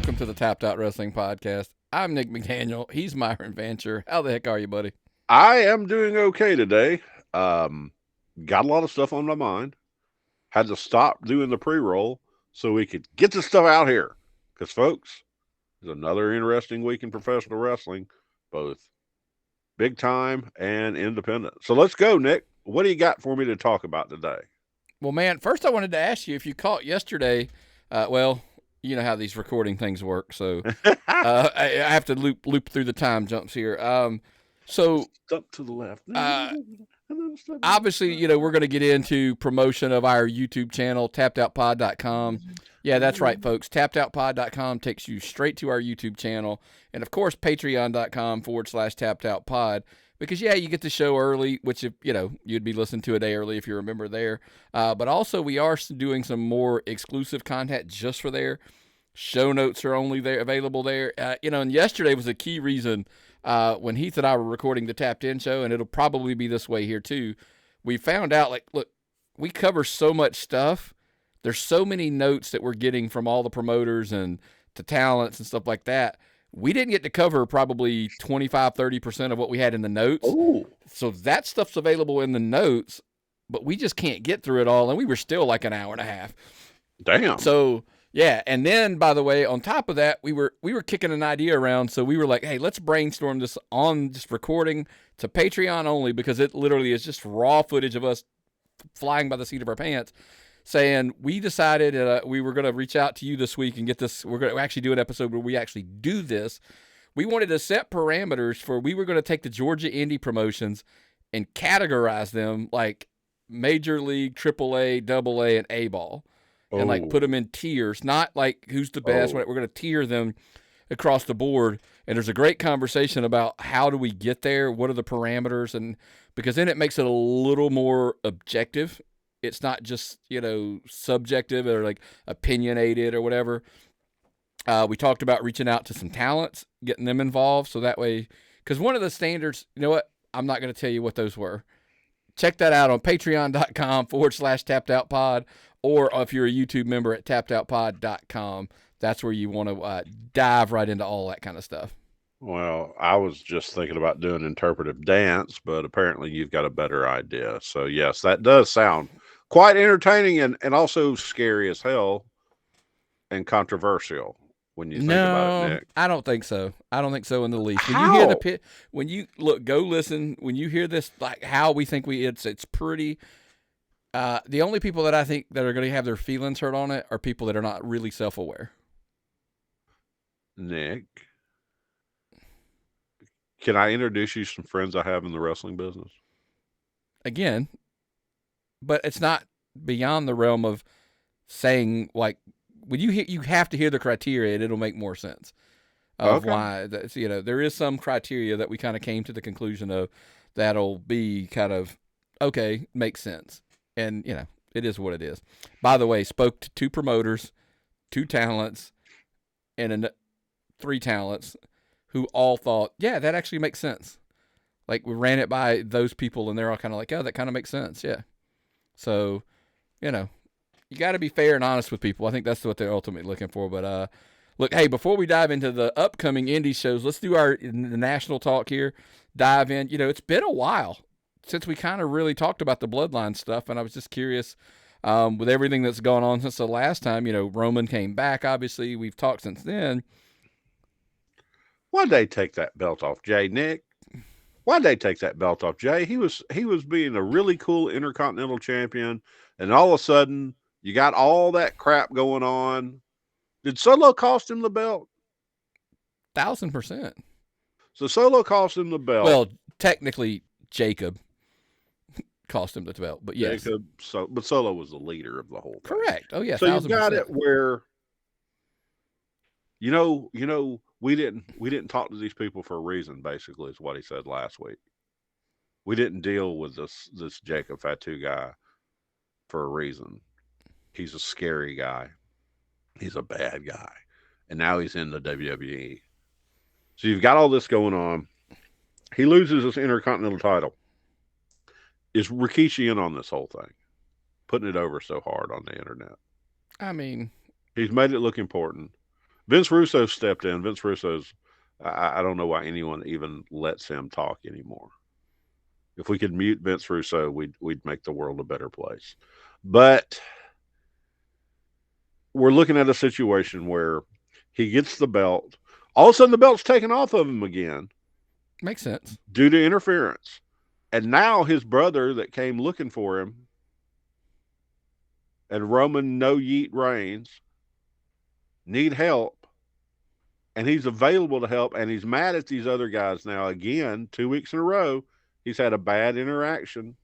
welcome to the Tapped Out Wrestling Podcast. I'm Nick McDaniel. He's Myron Vancher. How the heck are you, buddy? I am doing okay today. Got a lot of stuff on my mind. Had to stop doing the pre-roll so we could get the stuff out here. Because, folks, it's another interesting week in professional wrestling, both big time and independent. So let's go, Nick. What do you got for me to talk about today? Well, man, first I wanted to ask you if you caught yesterday. Well, you know how these recording things work, so I have to loop through the time jumps here. So Up to the left. Obviously, we're going to get into promotion of our YouTube channel, tappedoutpod.com. Yeah, that's right, folks. Tappedoutpod.com takes you straight to our YouTube channel. And, of course, patreon.com/tappedoutpod. Because, yeah, you get the show early, which, if you'd be listening to a day early if you're a member there. But also, we are doing some more exclusive content just for there. Show notes are only there, available there. And yesterday was a key reason when Heath and I were recording the Tapped In show, and it'll probably be this way here too. We found out, look, we cover so much stuff. There's so many notes that we're getting from all the promoters and to talents and stuff like that. We didn't get to cover probably 25, 30% of what we had in the notes. Ooh. So that stuff's available in the notes, but we just can't get through it all. And we were still like an hour and a half. Damn. So, yeah. And then, by the way, on top of that, we were kicking an idea around. So we were like, hey, let's brainstorm this on just recording to Patreon only, because it literally is just raw footage of us flying by the seat of our pants, saying we decided we were going to reach out to you this week and get this. We're going to actually do an episode where we actually do this. We wanted to set parameters for, we were going to take the Georgia indie promotions and categorize them like Major League, AAA, AA, and A-ball. And put them in tiers, not like who's the best. We're going to tier them across the board. And there's a great conversation about how do we get there? What are the parameters? And because then it makes it a little more objective. It's not just, subjective or like opinionated or whatever. We talked about reaching out to some talents, getting them involved. So that way, because one of the standards, you know what? I'm not going to tell you what those were. Check that out on patreon.com/tappedoutpod, or if you're a YouTube member at tappedoutpod.com. That's where you want to dive right into all that kind of stuff. Well, I was just thinking about doing interpretive dance, but apparently you've got a better idea. So, yes, that does sound quite entertaining and also scary as hell and controversial when you think about it, Nick. I don't think so. I don't think so in the least. When How? you hear go listen. When you hear this, like how we think it's pretty. The only people that I think that are going to have their feelings hurt on it are people that are not really self-aware. Nick, can I introduce you to some friends I have in the wrestling business? Again, but it's not beyond the realm of saying, like, when you have to hear the criteria and it'll make more sense of why that's, there is some criteria that we kind of came to the conclusion of that'll be kind of okay, makes sense. And it is what it is. By the way, spoke to 2 promoters, 2 talents, and 3 talents who all thought, yeah, that actually makes sense. Like, we ran it by those people and they're all kind of like, oh, that kind of makes sense. Yeah. So, you got to be fair and honest with people. I think that's what they're ultimately looking for. But look, hey, before we dive into the upcoming indie shows, let's do the national talk here. Dive in. It's been a while since we kind of really talked about the Bloodline stuff, and I was just curious with everything that's gone on since the last time. Roman came back. Obviously, we've talked since then. Why'd they take that belt off Jay, Nick? Why'd they take that belt off Jay? He was being a really cool Intercontinental Champion, and all of a sudden, you got all that crap going on. Did Solo cost him the belt? 1,000%. So Solo cost him the belt. Well, technically, Jacob cost him the belt, but yes. But Solo was the leader of the whole thing. Correct. Oh, yeah, so 1,000%. You got it where, we didn't talk to these people for a reason, basically, is what he said last week. We didn't deal with this Jacob Fatu guy for a reason. He's a scary guy. He's a bad guy. And now he's in the WWE. So you've got all this going on. He loses his Intercontinental title. Is Rikishi in on this whole thing? Putting it over so hard on the internet. I mean, he's made it look important. Vince Russo stepped in. Vince Russo's. I don't know why anyone even lets him talk anymore. If we could mute Vince Russo, we'd make the world a better place. But we're looking at a situation where he gets the belt. All of a sudden, the belt's taken off of him again. Makes sense. Due to interference. And now his brother that came looking for him and Roman No Yeet Reigns need help. And he's available to help. And he's mad at these other guys now again, 2 weeks in a row. He's had a bad interaction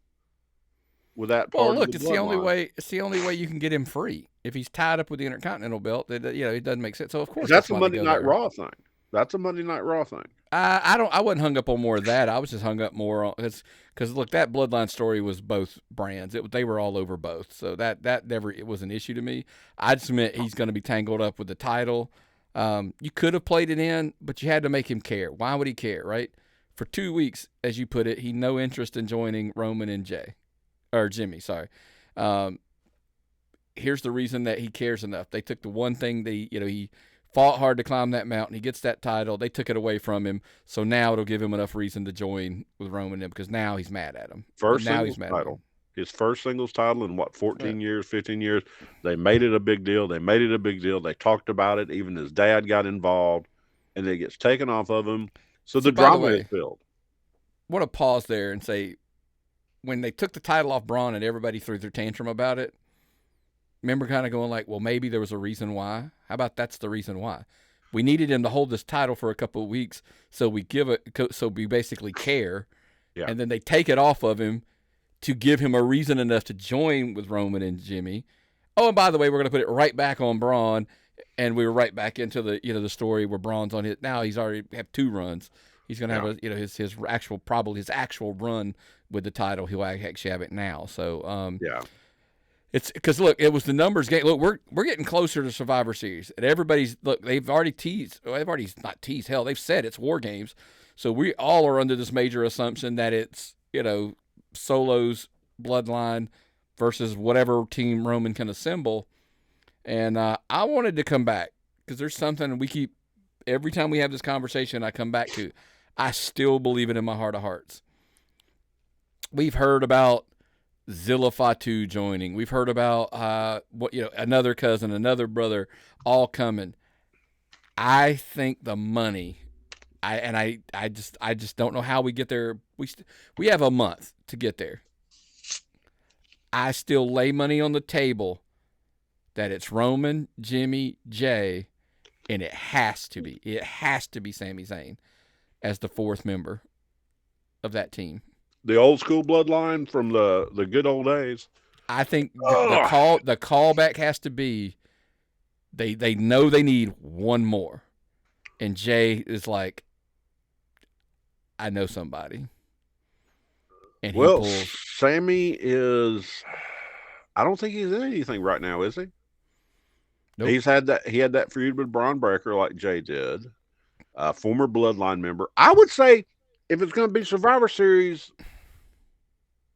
with that part Well, look, of the it's the only bloodline. way. It's the only way you can get him free. If he's tied up with the Intercontinental belt, it doesn't make sense. So of course That's a why they Monday go Night there. Raw thing. That's a Monday Night Raw thing. I wasn't hung up on more of that. I was just hung up more on because look, that Bloodline story was both brands. They were all over both, so that never it was an issue to me. I just meant he's going to be tangled up with the title. You could have played it in, but you had to make him care. Why would he care, right? For 2 weeks, as you put it, he no interest in joining Roman and Jimmy. Sorry. Here's the reason that he cares enough. They took the one thing he fought hard to climb that mountain. He gets that title. They took it away from him. So now it'll give him enough reason to join with Roman because now he's mad at him. First now singles he's mad title. At him. His first singles title in 14 years, 15 years. They made it a big deal. They talked about it. Even his dad got involved, and it gets taken off of him. So the drama is filled. I want to pause there and say, when they took the title off Braun and everybody threw their tantrum about it, remember kind of going like, well, maybe there was a reason why. How about that's the reason why? We needed him to hold this title for a couple of weeks, so we basically care, and then they take it off of him to give him a reason enough to join with Roman and Jimmy. Oh, and by the way, we're going to put it right back on Braun, and we were right back into the story where Braun's on it. Now he's already have 2 runs. He's going to have his actual run with the title. He'll actually have it now. So it's because look, it was the numbers game. Look, we're getting closer to Survivor Series, and everybody's they've already teased. Well, they've already not teased. Hell, they've said it's War Games. So we all are under this major assumption that it's Solo's Bloodline versus whatever team Roman can assemble. And I wanted to come back because there's something we keep every time we have this conversation. I come back to. I still believe it in my heart of hearts. We've heard about Zilla Fatu joining. We've heard about another cousin, another brother, all coming. I think the money. I just don't know how we get there. We have a month to get there. I still lay money on the table that it's Roman, Jimmy, Jay, and it has to be Sami Zayn as the 4th member of that team. The old school Bloodline from the good old days. I think the callback has to be they know they need one more, and Jay is like, I know somebody, and he pulls. Sammy is. I don't think he's in anything right now, is he? Nope. He had that feud with Braun Breaker like Jay did, former Bloodline member. I would say if it's going to be Survivor Series,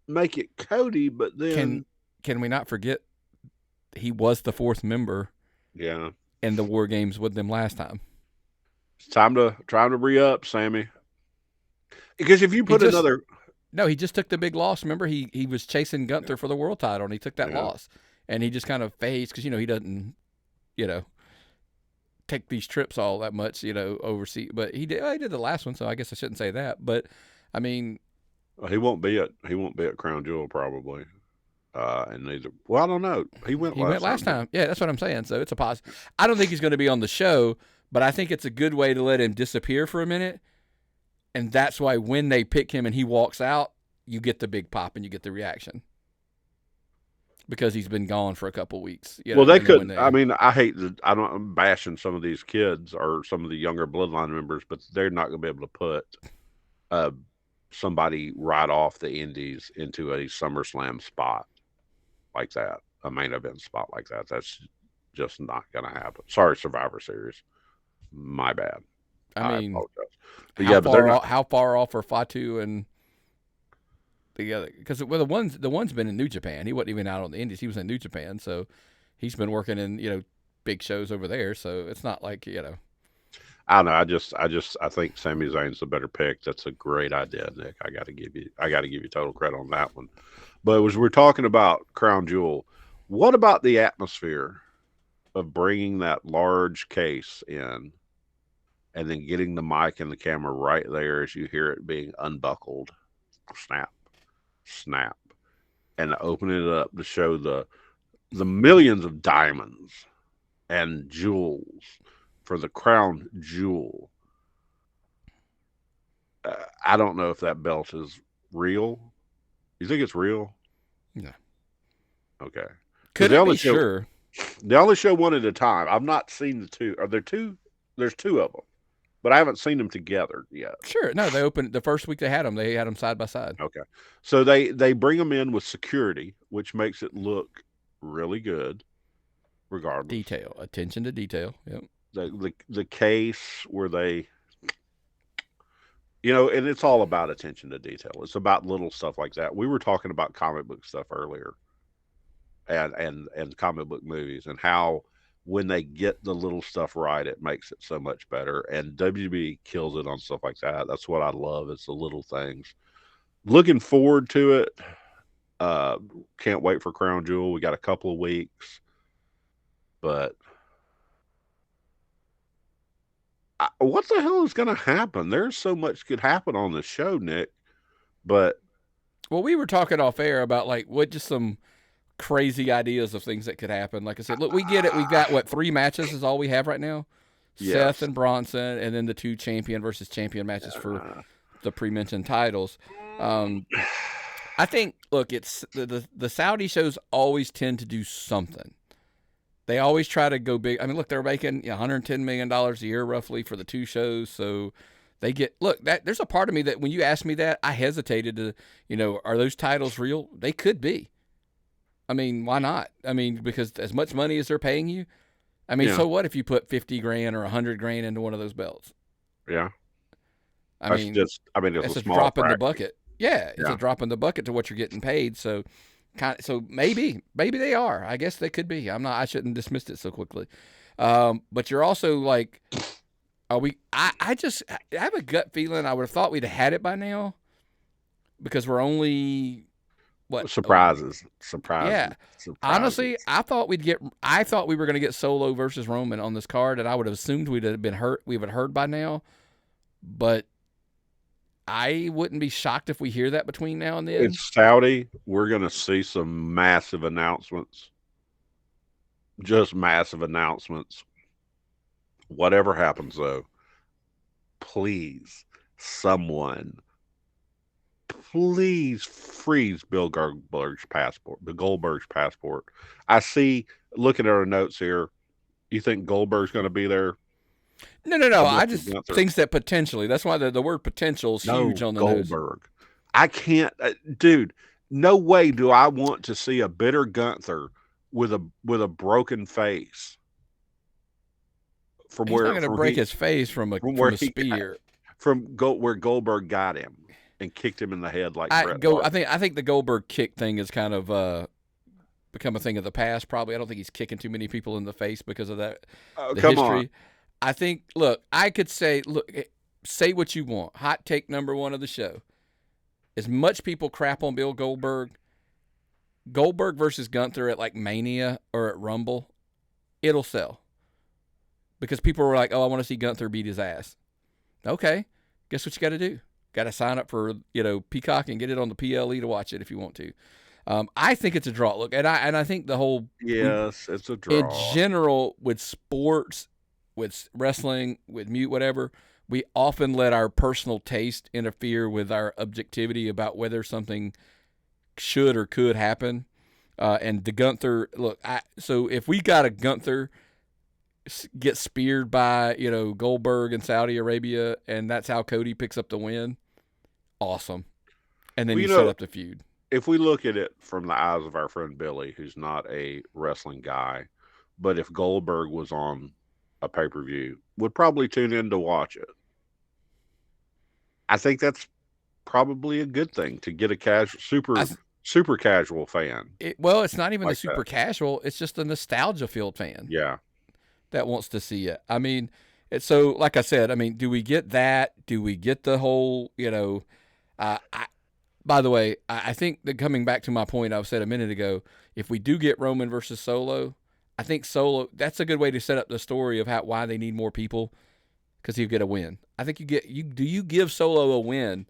make it Cody. But then can we not forget he was the 4th member? Yeah, in the War Games with them last time. It's time to re-up, Sammy. Because if you put another. No, he just took the big loss. Remember, he was chasing Gunther for the world title, and he took that loss. And he just kind of phased because, he doesn't, take these trips all that much, overseas. But he did the last one, so I guess I shouldn't say that. But, I mean. He won't be at Crown Jewel probably. And neither. Well, I don't know. He went last time. Yeah, that's what I'm saying. So it's a positive. I don't think he's going to be on the show, but I think it's a good way to let him disappear for a minute. And that's why when they pick him and he walks out, you get the big pop and you get the reaction. Because he's been gone for a couple weeks. Well, they could. I mean, I'm bashing some of these kids or some of the younger Bloodline members, but they're not going to be able to put somebody right off the indies into a SummerSlam spot like that, a main event spot like that. That's just not going to happen. Sorry, Survivor Series. My bad. I mean, apologize. But how far off are Fatu and the other? Because the one's been in New Japan. He wasn't even out on the indies. He was in New Japan, so he's been working in big shows over there, so it's not like I don't know. I think Sami Zayn's the better pick. That's a great idea, Nick. I got to give you total credit on that one. But as we're talking about Crown Jewel, what about the atmosphere of bringing that large case in and then getting the mic and the camera right there as you hear it being unbuckled, snap, snap, and opening it up to show the millions of diamonds and jewels for the Crown Jewel. I don't know if that belt is real. You think it's real? No. Okay. Could it be sure? They only show one at a time. I've not seen the two. Are there two? There's two of them, but I haven't seen them together yet. Sure. No, they opened the first week they had them side by side. Okay. So they bring them in with security, which makes it look really good, regardless. Detail. Attention to detail. Yep. The case where they, and it's all about attention to detail. It's about little stuff like that. We were talking about comic book stuff earlier, and comic book movies, and how when they get the little stuff right, it makes it so much better. And WB kills it on stuff like that. That's what I love. It's the little things. Looking forward to it. Can't wait for Crown Jewel. We got a couple of weeks, but what the hell is going to happen? There's so much could happen on this show, Nick. But we were talking off air about just some crazy ideas of things that could happen. Like I said, look, we get it. We got 3 matches is all we have right now. Yes. Seth and Bronson, and then the 2 champion versus champion matches for the pre-mentioned titles. I think, look, it's the Saudi shows always tend to do something. They always try to go big. I mean, look, they're making $110 million a year roughly for the 2 shows. So they get, there's a part of me that when you asked me that, I hesitated to, are those titles real? They could be. I mean, why not? I mean, because as much money as they're paying you, I mean, so what if you put $50,000 or $100,000 into one of those belts? Yeah. It's a small drop in fraction. the bucket. Yeah, it's a drop in the bucket to what you're getting paid. So, maybe they are. I guess they could be. I shouldn't dismiss it so quickly. But you're also like, are we? I have a gut feeling. I would have thought we'd have had it by now, because we're only surprises. Yeah. Surprises. Honestly, I thought we were going to get Solo versus Roman on this card, and I would have assumed we would have heard by now. But I wouldn't be shocked if we hear that between now and then. It's Saudi. We're going to see some massive announcements. Just massive announcements. Whatever happens, though, please, someone, please freeze Bill Goldberg's passport. The Goldberg's passport. I see. Looking at our notes here, you think Goldberg's going to be there? No. I just think that potentially. That's why the word potential is huge on the Goldberg. news. I can't, dude. No way do I want to see a bitter Gunther with a broken face. He's not going to break his face from a spear. From where Goldberg got him and kicked him in the head like Bret Hart. I think the Goldberg kick thing is kind of become a thing of the past. Probably, I don't think he's kicking too many people in the face because of that. The come history. On. I think. Look, I could say. Look, say what you want. Hot take number 1 of the show. As much people crap on Bill Goldberg versus Gunther at Mania or at Rumble, it'll sell. Because people were like, "Oh, I want to see Gunther beat his ass." Okay, guess what you got to do? Got to sign up for Peacock and get it on the PLE to watch it if you want to. I think it's a draw. Look, and I think the whole it's a draw. In general, with sports, with wrestling, with mute, whatever, we often let our personal taste interfere with our objectivity about whether something should or could happen. And the Gunther, look, so if we got a Gunther get speared by Goldberg in Saudi Arabia, and that's how Cody picks up the win, awesome. And then you set up the feud. If we look at it from the eyes of our friend Billy, who's not a wrestling guy, but if Goldberg was on a pay-per-view, would probably tune in to watch it. I think that's probably a good thing to get a super casual fan. It's not even a super casual. It's just a nostalgia-filled fan. Yeah. that wants to see it. I mean, so like I said, I mean, do we get that? Do we get the whole, by the way, I think that coming back to my point I said a minute ago, if we do get Roman versus Solo, I think Solo, that's a good way to set up the story of why they need more people, because he'll get a win. I think you give Solo a win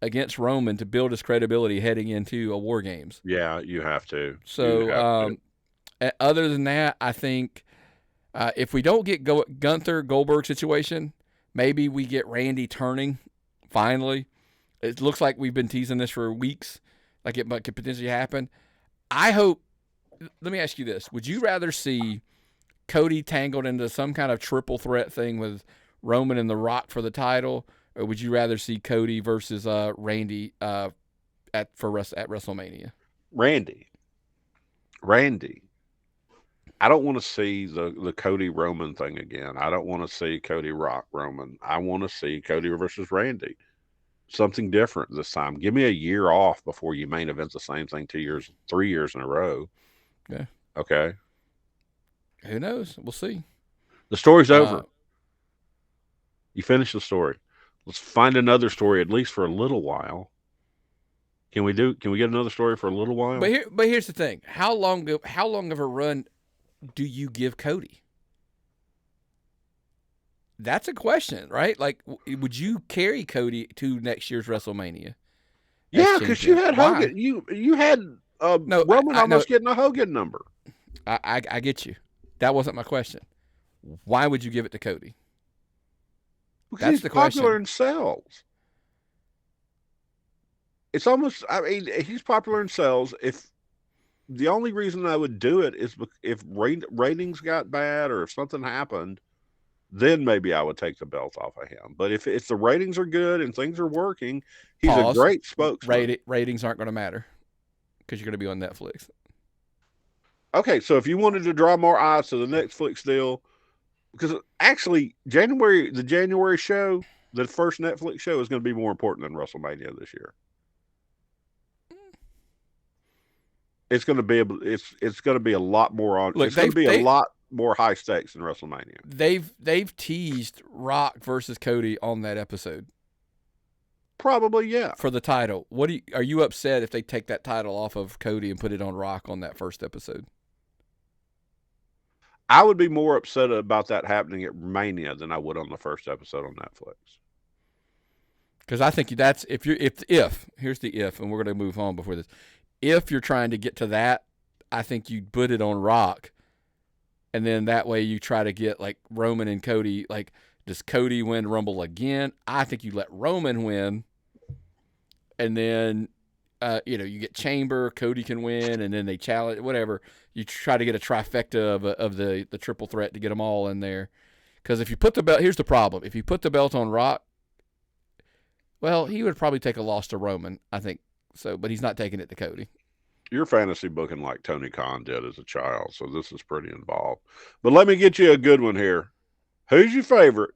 against Roman to build his credibility heading into a War Games. Yeah, you have to. So, other than that, I think if we don't get Gunther Goldberg situation, maybe we get Randy turning finally. It looks like we've been teasing this for weeks, like it could potentially happen. I hope. Let me ask you this: would you rather see Cody tangled into some kind of triple threat thing with Roman and The Rock for the title, or would you rather see Cody versus Randy at WrestleMania? Randy. I don't want to see the Cody Roman thing again. I don't want to see Cody Rock Roman. I want to see Cody versus Randy. Something different this time. Give me a year off before you main event the same thing 3 years in a row. Yeah. Okay. Who knows? We'll see. The story's over. You finish the story. Let's find another story, at least for a little while. Can we get another story for a little while? But here's the thing: how long of a run do you give Cody? That's a question, right? Like, would you carry Cody to next year's WrestleMania? Yeah, because you had Hogan. You had Roman almost getting a Hogan number. I get you. That wasn't my question. Why would you give it to Cody? Because he's popular in sales. It's almost, I mean, he's popular in sales. If the only reason I would do it is if ratings got bad or if something happened, then maybe I would take the belt off of him. But if the ratings are good and things are working, he's a great spokesman. Ratings aren't going to matter because you're going to be on Netflix. Okay, so if you wanted to draw more eyes to the Netflix deal, because actually the January show, the first Netflix show, is going to be more important than WrestleMania this year. It's going to be a lot more on. Look, it's going to be a lot more high stakes than WrestleMania. They've teased Rock versus Cody on that episode. Probably, yeah. For the title. Are you upset if they take that title off of Cody and put it on Rock on that first episode? I would be more upset about that happening at Mania than I would on the first episode on Netflix. Because I think that's if here's the if, and we're going to move on before this. If you're trying to get to that, I think you put it on Rock, and then that way you try to get like Roman and Cody. Like, does Cody win Rumble again? I think you let Roman win, and then you get Chamber, Cody can win, and then they challenge whatever. You try to get a trifecta of the triple threat to get them all in there. Because if you put the belt, here's the problem: if you put the belt on Rock, well, he would probably take a loss to Roman, I think. So, but he's not taking it to Cody. You're fantasy booking like Tony Khan did as a child, so this is pretty involved. But let me get you a good one here. Who's your favorite,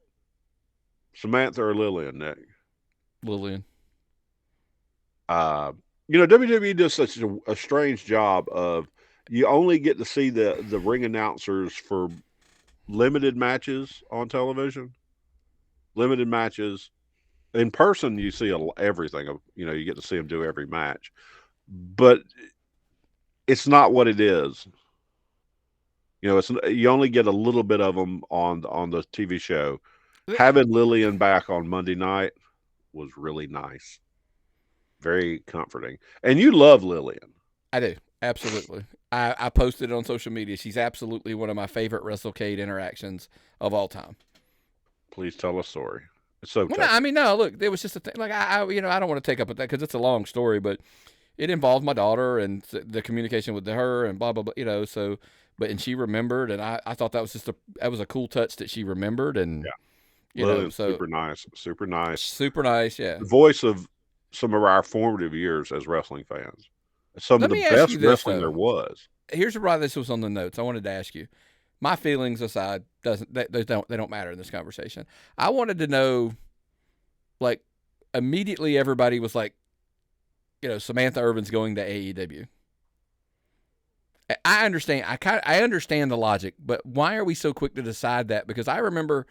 Samantha or Lillian, Nick? Lillian. WWE does such a strange job of you only get to see the ring announcers for limited matches on television. Limited matches. In person, you see everything. You get to see them do every match, but it's not what it is. You only get a little bit of them on the TV show. Having Lillian back on Monday night was really nice, very comforting. And you love Lillian. I do, absolutely. I posted it on social media. She's absolutely one of my favorite WrestleCade interactions of all time. Please tell a story. So no, look, it was just a thing. Like I don't want to take up with that because it's a long story, but it involved my daughter and the communication with her and blah blah blah. So, and she remembered, and I thought that was a cool touch that she remembered, and super nice, yeah. The voice of some of our formative years as wrestling fans, some of the best wrestling there was. Here's why this was on the notes. I wanted to ask you. My feelings aside, they don't matter in this conversation. I wanted to know, like, immediately everybody was like, Samantha Irvin's going to AEW. I understand. I understand the logic, but why are we so quick to decide that? Because I remember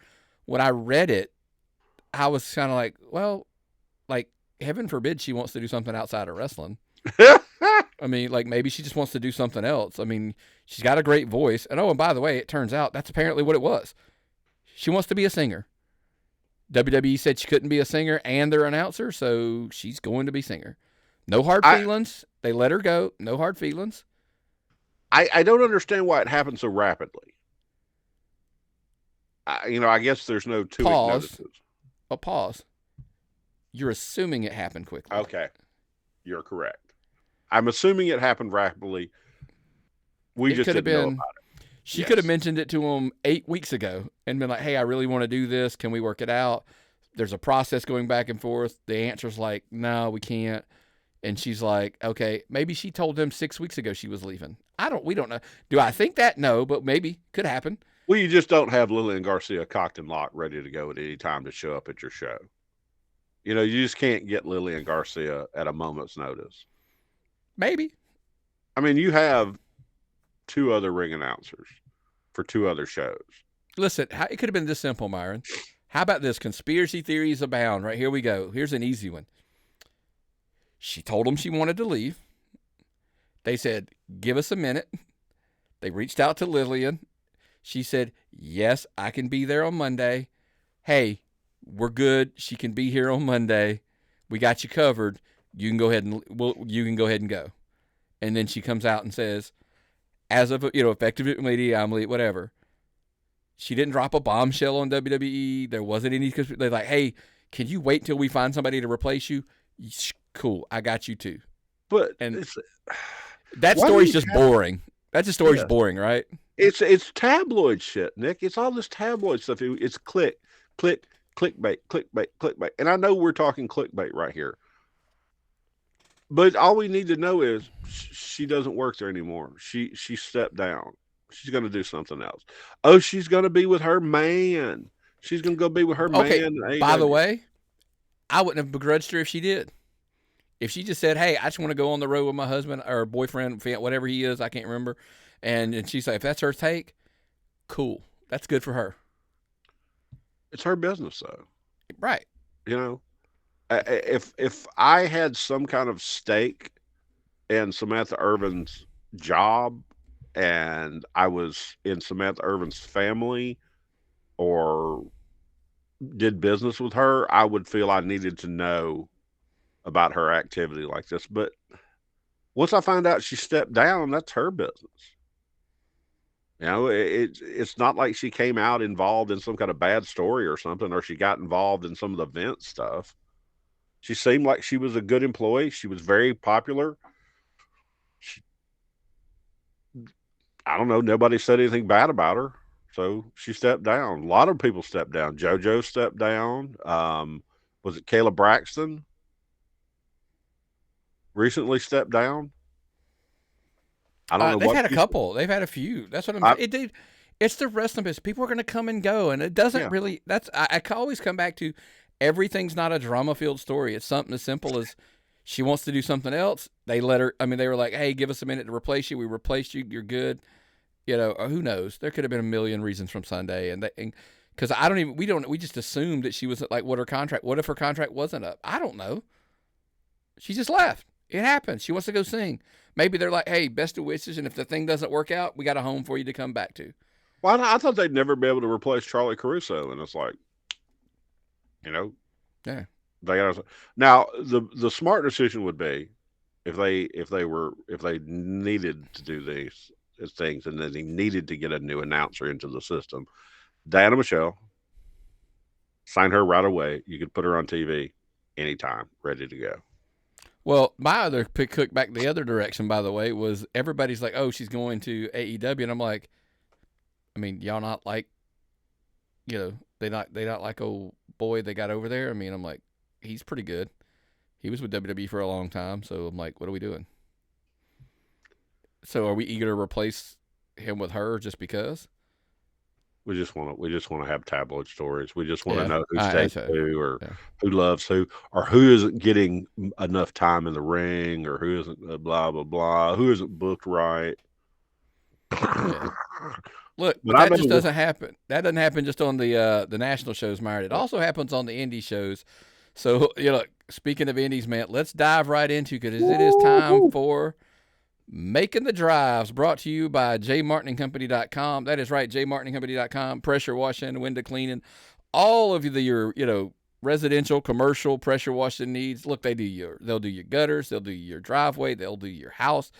when I read it, I was kind of like, well, like heaven forbid she wants to do something outside of wrestling. I mean, like maybe she just wants to do something else. I mean, she's got a great voice. And oh, and by the way, it turns out that's apparently what it was. She wants to be a singer. WWE said she couldn't be a singer and their announcer, so she's going to be singer. No hard feelings. They let her go. No hard feelings. I don't understand why it happened so rapidly. I guess there's no 2 week notices. Pause. You're assuming it happened quickly. Okay. You're correct. I'm assuming it happened rapidly. We just didn't know about it. She could have mentioned it to him 8 weeks ago and been like, hey, I really want to do this. Can we work it out? There's a process going back and forth. The answer's like, no, we can't. And she's like, okay, maybe she told him 6 weeks ago she was leaving. We don't know. Do I think that? No, but maybe. Could happen. Well, you just don't have Lillian Garcia cocked and locked, ready to go at any time to show up at your show. You just can't get Lillian Garcia at a moment's notice. Maybe. I mean, you have 2 other ring announcers for 2 other shows. Listen, it could have been this simple, Myron. How about this? Conspiracy theories abound. Right, here we go. Here's an easy one. She told them she wanted to leave. They said, give us a minute. They reached out to Lillian. She said, yes, I can be there on Monday. Hey, we're good. She can be here on Monday. We got you covered. You can go ahead and go. And then she comes out and says, as of effective immediately, whatever. She didn't drop a bombshell on WWE. There wasn't any. They're like, hey, can you wait till we find somebody to replace you? Cool, I got you too. But that story's just boring. That just story's boring, right? It's tabloid shit, Nick. It's all this tabloid stuff. It's clickbait, clickbait. And I know we're talking clickbait right here. But all we need to know is she doesn't work there anymore. She stepped down. She's going to do something else. Oh, she's going to be with her man. She's going to go be with her man. By the way, I wouldn't have begrudged her if she did. If she just said, hey, I just want to go on the road with my husband or boyfriend, whatever he is, I can't remember. And she's like, if that's her take, cool. That's good for her. It's her business, though. Right. If I had some kind of stake in Samantha Irvin's job and I was in Samantha Irvin's family or did business with her, I would feel I needed to know about her activity like this. But once I find out she stepped down, that's her business. It's not like she came out involved in some kind of bad story or something, or she got involved in some of the vent stuff. She seemed like she was a good employee. She was very popular. I don't know. Nobody said anything bad about her. So she stepped down. A lot of people stepped down. JoJo stepped down. Was it Kayla Braxton? Recently stepped down. I don't know. They've had a couple. They've had a few. That's what I'm saying. It's the wrestling business. People are going to come and go, and it doesn't really. I always come back to everything's not a drama-filled story. It's something as simple as she wants to do something else. They let her. I mean, they were like, "Hey, give us a minute to replace you. We replaced you. You're good." Or who knows? There could have been a million reasons from Sunday, and because we just assumed that she was like, what if her contract wasn't up? I don't know. She just left. It happens. She wants to go sing. Maybe they're like, hey, best of wishes, and if the thing doesn't work out, we got a home for you to come back to. Well, I thought they'd never be able to replace Charlie Caruso, and it's like, yeah. They got now the smart decision would be if they needed to do these things and then they needed to get a new announcer into the system. Diana Michelle, sign her right away. You could put her on TV anytime, ready to go. Well, my other pick back the other direction, by the way, was everybody's like, oh, she's going to AEW. And I'm like, I mean, y'all not like, they not like old boy they got over there. I mean, I'm like, he's pretty good. He was with WWE for a long time. So I'm like, what are we doing? So are we eager to replace him with her just because? We just want to have tabloid stories. We just want to know who stays who, or who loves who, or who isn't getting enough time in the ring, or who isn't blah blah blah, who isn't booked right. Yeah. Look, But but I that just know doesn't happen. That doesn't happen just on the national shows, Myron. It also happens on the indie shows. So, speaking of indies, man, let's dive right into, because it is time for Making the Drives, brought to you by JMartinandCompany.com. That is right, JMartinandCompany.com. Pressure washing, window cleaning, all of your residential, commercial pressure washing needs. Look, they'll do your gutters, they'll do your driveway, they'll do your house,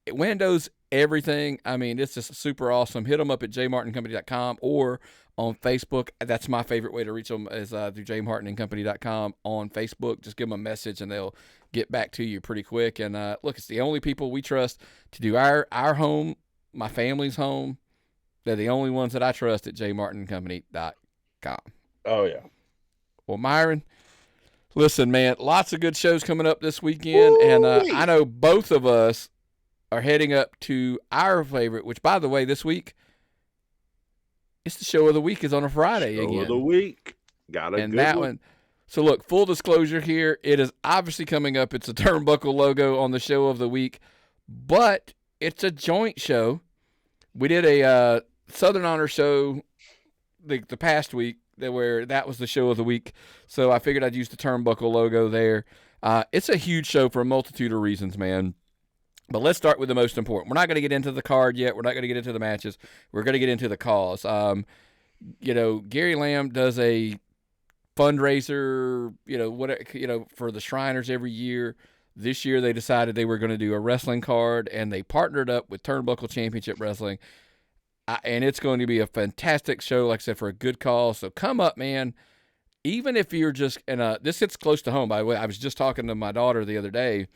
windows, everything. I mean, it's just super awesome. Hit them up at JMartinandCompany.com or on Facebook. That's my favorite way to reach them, is through JMartinandCompany.com on Facebook. Just give them a message and they'll get back to you pretty quick. And look, it's the only people we trust to do our home, my family's home. They're the only ones that I trust at JMartinandCompany.com. Oh, yeah. Well, Myron, listen, man, lots of good shows coming up this weekend. And I know both of us are heading up to our favorite, which, by the way, this week, it's the show of the week, is on a Friday again. Show of the week. Got a good one. So, look, full disclosure here, it is obviously coming up. It's a turnbuckle logo on the show of the week, but it's a joint show. We did a Southern Honor show the past week where that was the show of the week, so I figured I'd use the turnbuckle logo there. It's a huge show for a multitude of reasons, man. But let's start with the most important. We're not going to get into the card yet. We're not going to get into the matches. We're going to get into the cause. Gary Lamb does a fundraiser, for the Shriners every year. This year they decided they were going to do a wrestling card, and they partnered up with Turnbuckle Championship Wrestling. And it's going to be a fantastic show, like I said, for a good cause. So come up, man. Even if you're just, and this hits close to home, by the way. I was just talking to my daughter the other day.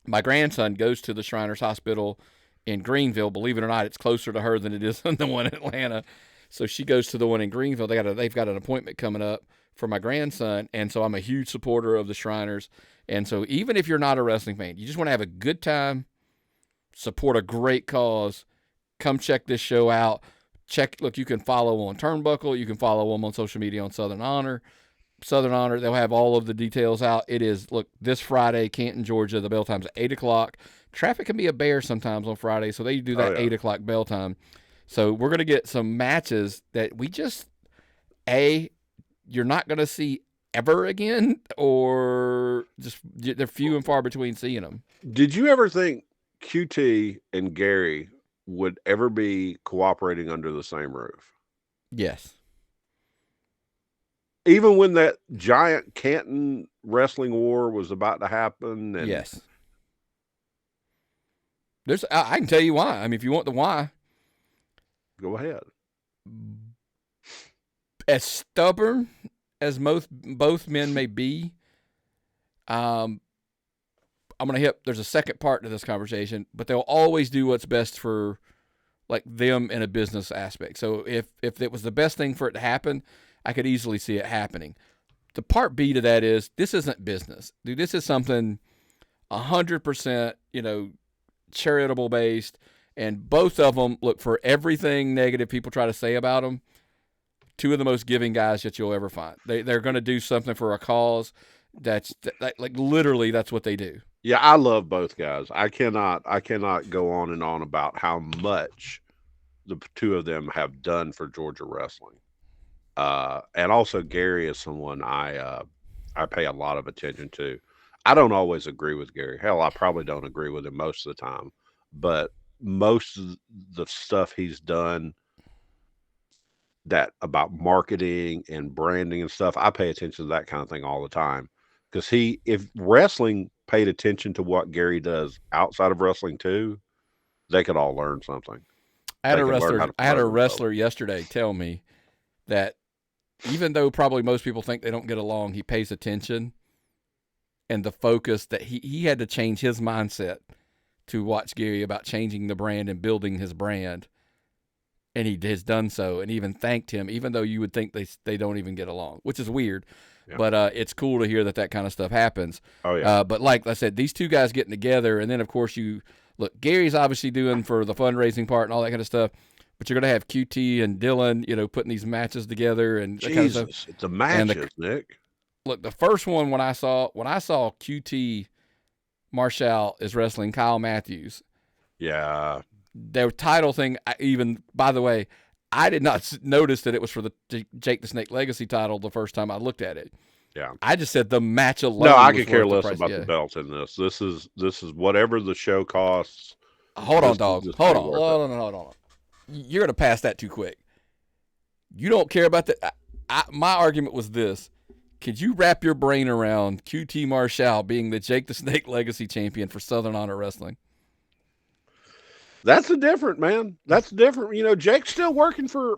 My grandson goes to the Shriners Hospital in Greenville. Believe it or not, it's closer to her than it is than the one in Atlanta. So she goes to the one in Greenville. They've got an appointment coming up for my grandson, and so I'm a huge supporter of the Shriners. And so even if you're not a wrestling fan, you just want to have a good time, support a great cause, come check this show out. Look, you can follow on Turnbuckle. You can follow them on social media on Southern Honor. They'll have all of the details out. It is, look, this Friday, Canton, Georgia. The bell time's at 8 o'clock. Traffic can be a bear sometimes on Friday, so they do that 8 o'clock bell time. So we're going to get some matches that we just, you're not going to see ever again, or just they're few and far between seeing them. Did you ever think QT and Gary would ever be cooperating under the same roof? Yes. Even when that giant Canton wrestling war was about to happen? And yes. I can tell you why. I mean, if you want the why. Go ahead. As stubborn as both men may be, I'm going to hit, there's a second part to this conversation, but they'll always do what's best for, like, them in a business aspect. So if it was the best thing for it to happen, I could easily see it happening. The part B to that is, this isn't business. Dude, this is something 100%, charitable based. And both of them, look, for everything negative people try to say about them, two of the most giving guys that you'll ever find. They're going to do something for a cause. That's like literally that's what they do. Yeah, I love both guys. I cannot go on and on about how much the two of them have done for Georgia wrestling. And also Gary is someone I pay a lot of attention to. I don't always agree with Gary. Hell, I probably don't agree with him most of the time. But most of the stuff he's done that about marketing and branding and stuff, I pay attention to that kind of thing all the time. Because if wrestling paid attention to what Gary does outside of wrestling too, they could all learn something. I had a wrestler yesterday tell me that even though probably most people think they don't get along, he pays attention, and the focus that he had to change his mindset to watch Gary about changing the brand and building his brand. And he has done so, and even thanked him, even though you would think they don't even get along, which is weird. Yeah. But it's cool to hear that kind of stuff happens. Oh, yeah. But like I said, these two guys getting together, and then, of course, look, Gary's obviously doing for the fundraising part and all that kind of stuff, but you're going to have QT and Dylan, putting these matches together and that kind of stuff. It's the matches, Nick. Look, the first one when I saw QT Marshall is wrestling Kyle Matthews. Yeah. their title thing, by the way, I did not notice that it was for the Jake the Snake Legacy title the first time I looked at it. Yeah. I just said the match alone. No, I was could care worth the less price. about the belt in this. This is whatever the show costs. Hold on, dog. Hold on. You're going to pass that too quick. You don't care about that. My argument was this. Could you wrap your brain around QT Marshall being the Jake the Snake Legacy champion for Southern Honor Wrestling? That's different, man. That's different. You know, Jake's still working for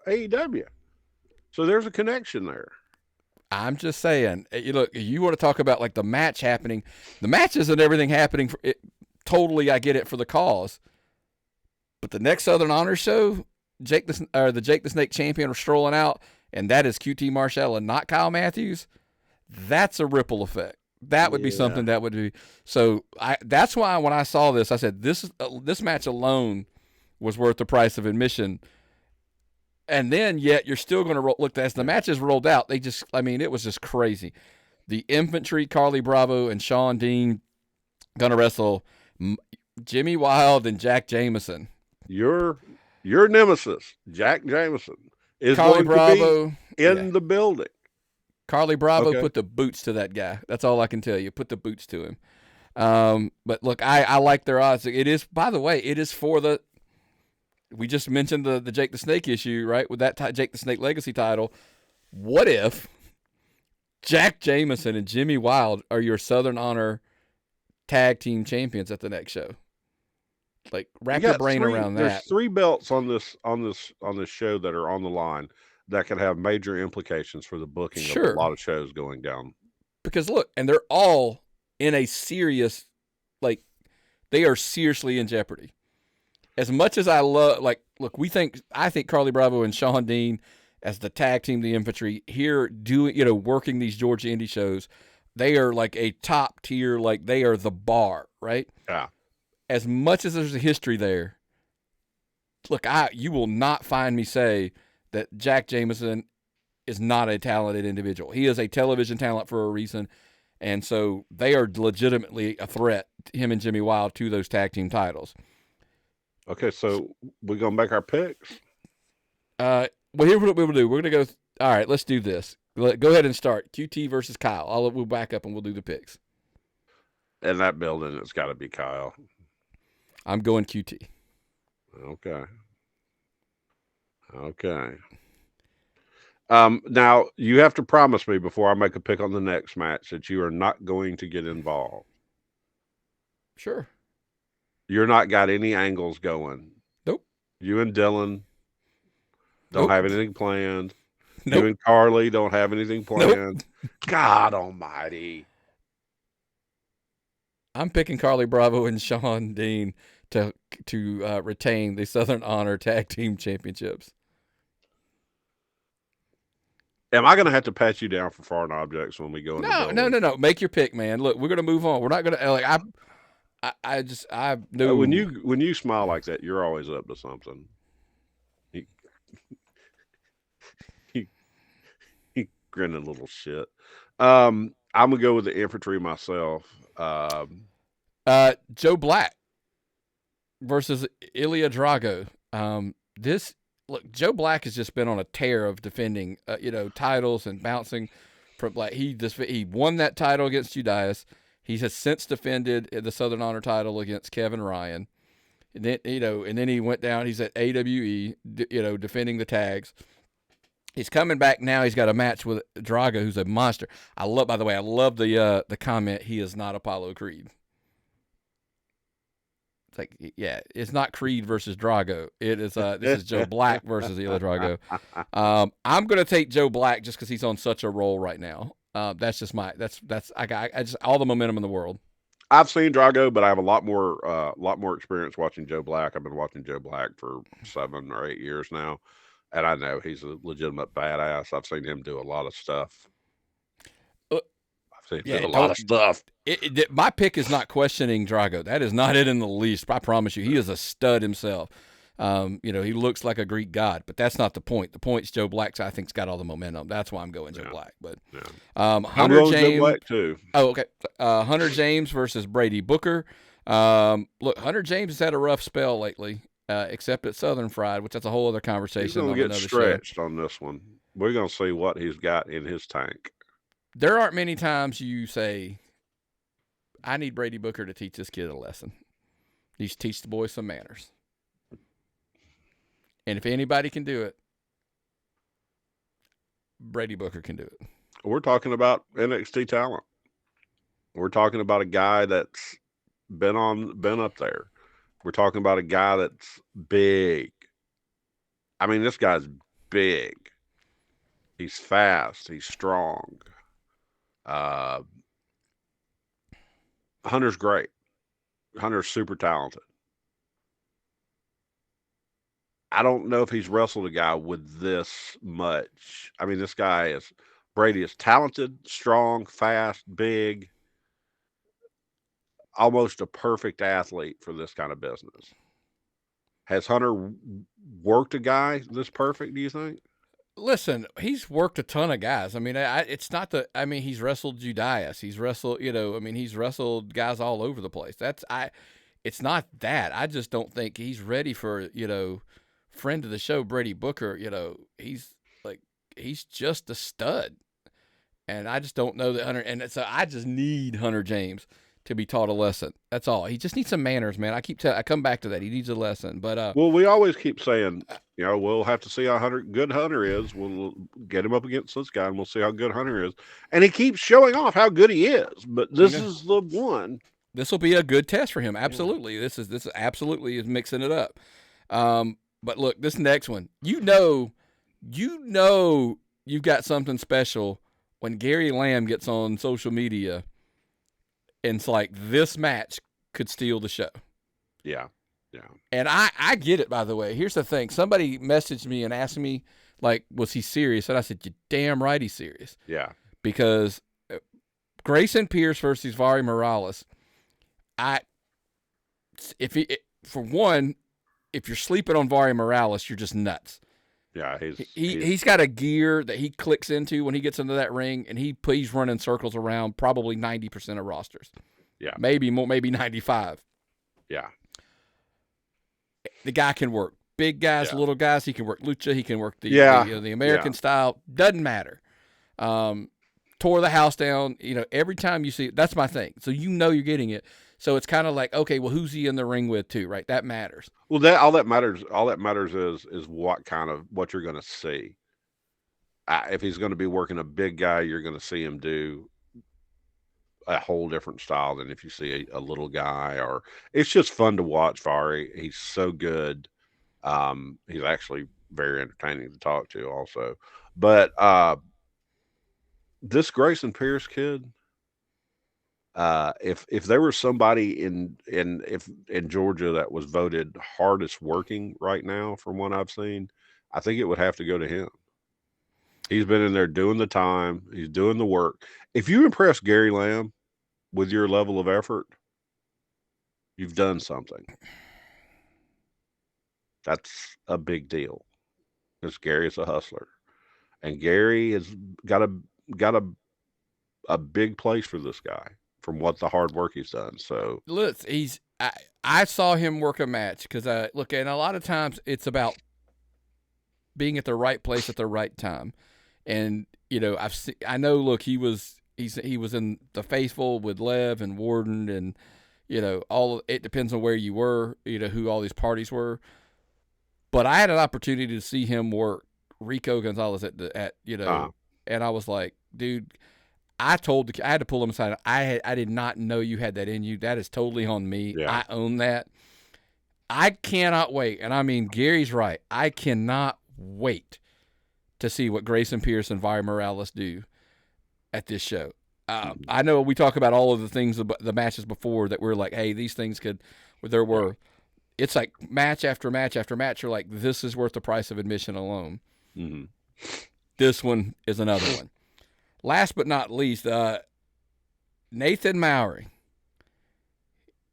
AEW. So there's a connection there. I'm just saying. Look, you want to talk about like the match happening. The matches and everything happening. Totally, I get it for the cause. But the next Southern Honor show, the Jake the Snake champion was strolling out, and that is QT Marshall and not Kyle Matthews. That's a ripple effect. That would be something that would be. So that's why when I saw this, I said this match alone was worth the price of admission. And then yet you're still going to look as the matches rolled out. It was just crazy. The Infantry, Carly Bravo and Sean Dean going to wrestle Jimmy Wild and Jack Jameson. Your nemesis, Jack Jameson, is Carly Bravo to be in the building. Carly Bravo put the boots to that guy. That's all I can tell you. Put the boots to him. But look, I like their odds. It is, by the way, it is for the. We just mentioned the Jake the Snake issue, right? With that Jake the Snake Legacy title. What if Jack Jameson and Jimmy Wild are your Southern Honor tag team champions at the next show? Like, wrap your brain around that. There's 3 belts on this show that are on the line that could have major implications for the booking of a lot of shows going down. Because look, and they're all in a serious, like, they are seriously in jeopardy. As much as I love, like, look, I think Carly Bravo and Sean Dean as the tag team, the Infantry, here working these Georgia indie shows, they are like a top tier, like they are the bar, right? Yeah. As much as there's a history there, look, you will not find me say that Jack Jameson is not a talented individual. He is a television talent for a reason, and so they are legitimately a threat, him and Jimmy Wild, to those tag team titles. Okay, so we're going to make our picks? Well, here's what we'll do. We're going to go, all right, let's do this. Go ahead and start. QT versus Kyle. We'll back up and we'll do the picks. In that building, it's got to be Kyle. I'm going QT. Okay. Now, you have to promise me before I make a pick on the next match that you are not going to get involved. Sure. You're not got any angles going. Nope. You and Dylan don't have anything planned. Nope. You and Carly don't have anything planned. Nope. God almighty. I'm picking Carly Bravo and Sean Dean to retain the Southern Honor Tag Team Championships. Am I going to have to pat you down for foreign objects when we go in the building? No. Make your pick, man. Look, we're going to move on. We're not going to, like, I know. When you smile like that, you're always up to something. You grinning little shit. I'm going to go with the Infantry myself. Joe Black versus Ilya Drago. Joe Black has just been on a tear of defending, titles and bouncing from, like, he won that title against Judas. He has since defended the Southern Honor title against Kevin Ryan. And then, and then he went down, he's at AWE, defending the tags. He's coming back now. He's got a match with Drago, who's a monster. I love the comment, he is not Apollo Creed. It's like, yeah, it's not Creed versus Drago. It is this is Joe Black versus Ilya Drago. I'm going to take Joe Black just because he's on such a roll right now. That's just I just all the momentum in the world. I've seen Drago, but I have a lot more experience watching Joe Black. I've been watching Joe Black for 7 or 8 years now, and I know he's a legitimate badass. I've seen him do a lot of stuff. My pick is not questioning Drago. That is not it in the least. I promise you, he is a stud himself. He looks like a Greek god, but that's not the point. The point's Joe Black's, I think, has got all the momentum. That's why I'm going Joe Black. But Hunter James, Joe Black too. Oh, okay. Hunter James versus Brady Booker. Look, Hunter James has had a rough spell lately, except at Southern Fried, which that's a whole other He's conversation going on to get another show. stretched on this one. We're going to see what he's got in his tank. There aren't many times you say, I need Brady Booker to teach this kid a lesson. He needs to teach the boys some manners. And if anybody can do it, Brady Booker can do it. We're talking about NXT talent. We're talking about a guy that's been up there. We're talking about a guy that's big. I mean, this guy's big. He's fast. He's strong. Hunter's great. Hunter's super talented. I don't know if he's wrestled a guy with this much. I mean, Brady is talented, strong, fast, big, almost a perfect athlete for this kind of business. Has Hunter worked a guy this perfect, do you think? Listen, he's worked a ton of guys. I mean, it's not the. I mean, he's wrestled Judas. He's wrestled. He's wrestled guys all over the place. It's not that. I just don't think he's ready for friend of the show Brady Booker. He's just a stud, and I just don't know that Hunter. And so I just need Hunter James to be taught a lesson. That's all. He just needs some manners, man. I come back to that. He needs a lesson. But well, we always keep saying, we'll have to see how good Hunter is. We'll get him up against this guy, and we'll see how good Hunter is. And he keeps showing off how good he is. But this is the one. This will be a good test for him. Absolutely. Yeah. This is absolutely is mixing it up. But look, this next one, you've got something special when Gary Lamb gets on social media. And it's like this match could steal the show. Yeah. And I get it, by the way. Here's the thing. Somebody messaged me and asked me, like, was he serious? And I said, you're damn right he's serious. Yeah. Because Grayson Pierce versus Vari Morales, if you're sleeping on Vari Morales, you're just nuts. Yeah, he's got a gear that he clicks into when he gets into that ring, and he's running circles around probably 90% of rosters. Yeah, maybe more, maybe 95. Yeah, the guy can work big guys, little guys. He can work lucha. He can work the American style. Doesn't matter. Tore the house down. Every time you see it, that's my thing. So you're getting it. So it's kind of like, okay, well, who's he in the ring with too, right? That matters. Well, all that matters is what you're going to see. If he's going to be working a big guy, you're going to see him do a whole different style than if you see a little guy. Or it's just fun to watch Vari. He's so good. He's actually very entertaining to talk to, also. But this Grayson Pierce kid. If there was somebody in Georgia that was voted hardest working right now, from what I've seen, I think it would have to go to him. He's been in there doing the time. He's doing the work. If you impress Gary Lamb with your level of effort, you've done something. That's a big deal. Because Gary is a hustler, and Gary has got a big place for this guy. From what the hard work he's done. So look, I saw him work a match because and a lot of times it's about being at the right place at the right time. And I know. Look, he was in the Faithful with Lev and Warden, and it depends on where you were. Who all these parties were. But I had an opportunity to see him work Rico Gonzalez and I was like, dude. I had to pull him aside. I did not know you had that in you. That is totally on me. Yeah. I own that. I cannot wait. And I mean, Gary's right. I cannot wait to see what Grayson Pierce and Vari Morales do at this show. I know we talk about all of the things, the matches before that we're like, hey, these things there were. It's like match after match after match. You're like, this is worth the price of admission alone. Mm-hmm. This one is another one. Last but not least, Nathan Mowry.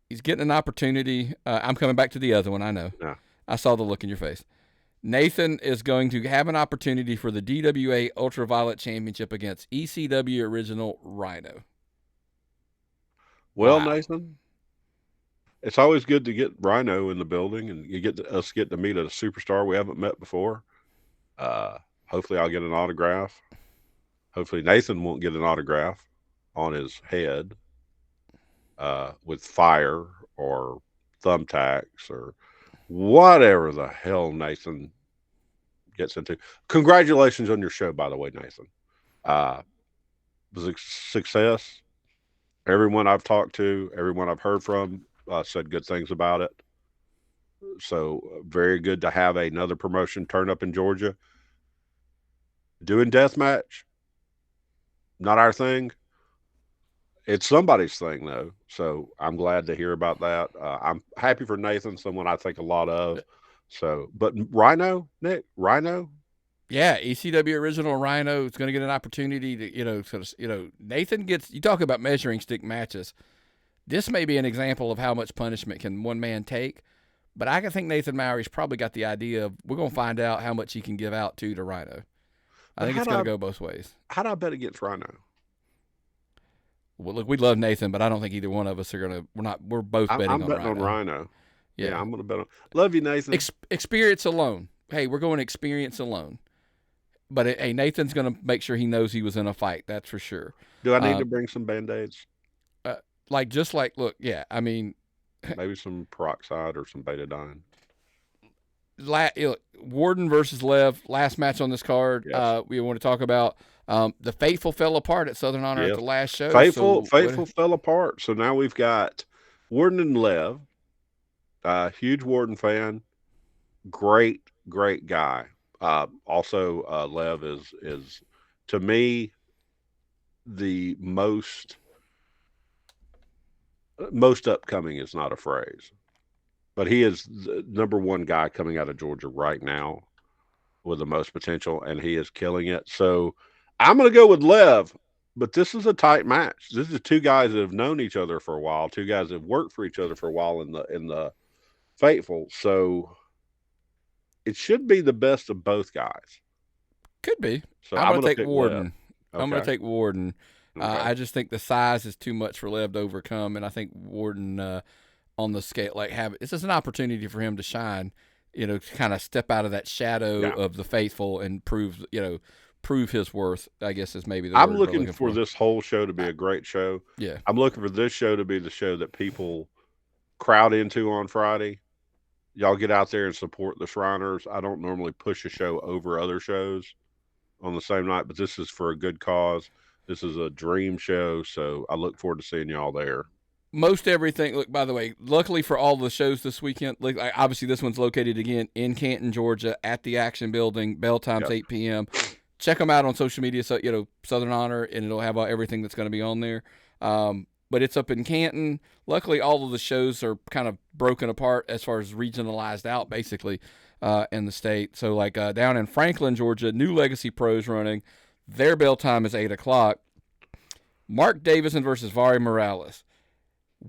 He's getting an opportunity. I'm coming back to the other one, I know. Yeah. I saw the look in your face. Nathan is going to have an opportunity for the DWA Ultraviolet Championship against ECW Original Rhino. Well, wow. Nathan, it's always good to get Rhino in the building, and you get to meet a superstar we haven't met before. Hopefully, I'll get an autograph. Hopefully, Nathan won't get an autograph on his head with fire or thumbtacks or whatever the hell Nathan gets into. Congratulations on your show, by the way, Nathan. It was a success. Everyone I've talked to, everyone I've heard from, said good things about it. So very good to have another promotion turn up in Georgia. Doing deathmatch, not our thing. It's somebody's thing, though. So I'm glad to hear about that. I'm happy for Nathan, someone I think a lot of. So, but Rhino, Nick, Rhino. Yeah, ECW original Rhino is going to get an opportunity to, Nathan gets, you talk about measuring stick matches. This may be an example of how much punishment can one man take, but I can think Nathan Mowry's probably got the idea of, we're going to find out how much he can give out to Rhino. I think it's going to go both ways. How do I bet against Rhino? Well, look, we love Nathan, but I don't think either one of us are going to, we're both betting on Rhino. I'm betting on Rhino. Yeah, I'm going to bet on, love you, Nathan. Experience alone. Hey, we're going experience alone. But hey, Nathan's going to make sure he knows he was in a fight. That's for sure. Do I need to bring some Band-Aids? Look, yeah. I mean, maybe some peroxide or some betadine. Warden versus Lev, last match on this card. Yes. We want to talk about the Faithful fell apart at Southern Honor at the last show. Faithful fell apart. So now we've got Warden and Lev. Huge Warden fan. Great guy. Also, Lev is to me the most upcoming is not a phrase, but he is the number one guy coming out of Georgia right now with the most potential, and he is killing it. So I'm going to go with Lev, but this is a tight match. This is two guys that have known each other for a while, two guys that have worked for each other for a while in the Faithful. So it should be the best of both guys. Could be. So I'm going to take Warden. Okay. I'm going to take Warden. Okay. I just think the size is too much for Lev to overcome, and I think Warden on the scale, this is an opportunity for him to shine, to kind of step out of that shadow of the Faithful and prove his worth, I guess is maybe the word I'm looking for this whole show to be a great show. Yeah. I'm looking for this show to be the show that people crowd into on Friday. Y'all get out there and support the Shriners. I don't normally push a show over other shows on the same night, but this is for a good cause. This is a dream show, so I look forward to seeing y'all there. Most everything, look, by the way, luckily for all the shows this weekend, obviously this one's located again in Canton, Georgia, at the Action Building. Bell time's 8 p.m. Check them out on social media, so Southern Honor, and it'll have everything that's going to be on there. But it's up in Canton. Luckily, all of the shows are kind of broken apart as far as regionalized out, basically, in the state. So, down in Franklin, Georgia, New Legacy Pros running. Their bell time is 8 o'clock. Mark Davison versus Vari Morales.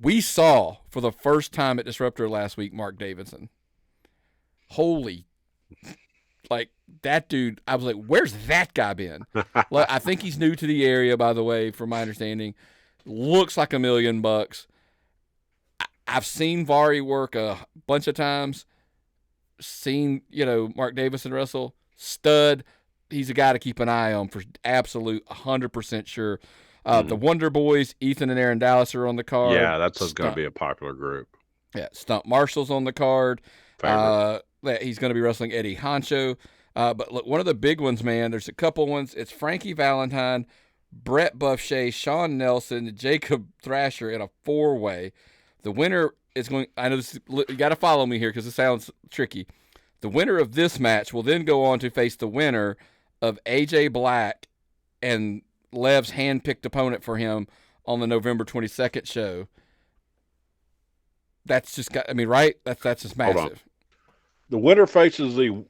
We saw for the first time at Disruptor last week Mark Davison. Holy, that dude, I was like, where's that guy been? I think he's new to the area, by the way, from my understanding. Looks like $1 million. I've seen Vari work a bunch of times. Seen, Mark Davison wrestle. Stud. He's a guy to keep an eye on for absolute 100% sure. The Wonder Boys, Ethan and Aaron Dallas are on the card. Yeah, that's going to be a popular group. Yeah, Stunt Marshall's on the card. He's going to be wrestling Eddie Honcho. But look, one of the big ones, man, there's a couple ones. It's Frankie Valentine, Brett Buffshay, Sean Nelson, Jacob Thrasher in a 4-way. The winner is going – I know this, you got to follow me here because it sounds tricky. The winner of this match will then go on to face the winner of AJ Black and Lev's hand-picked opponent for him on the November 22nd show. That's just got – right? That's just massive. Hold on. The winner faces the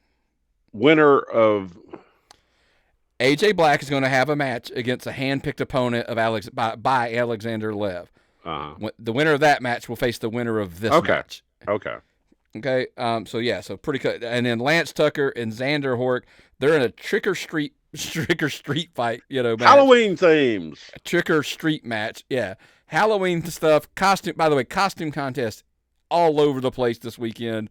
winner of – AJ Black is going to have a match against a hand-picked opponent of by Alexander Lev. The winner of that match will face the winner of this match. Okay. So pretty good. And then Lance Tucker and Xander Hork, they're in a trick or street fight, match. Halloween themes. A trick or street match. Yeah. Halloween stuff. Costume, by the way, costume contest. all over the place this weekend.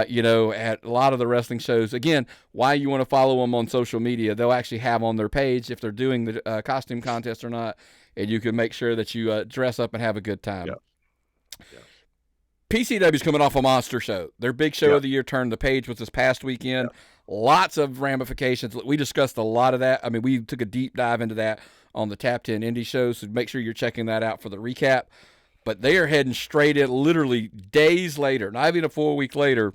You know, at a lot of the wrestling shows. Again, why you want to follow them on social media? They'll actually have on their page if they're doing the costume contest or not, and you can make sure that you dress up and have a good time. Yeah. Yeah. PCW's coming off a monster show. Their big show of the year, Turn the Page, was this past weekend. Lots of ramifications. We discussed a lot of that. I mean, we took a deep dive into that on the Tap 10 Indie show, so make sure you're checking that out for the recap. But they are heading straight in literally days later, not even a full week later.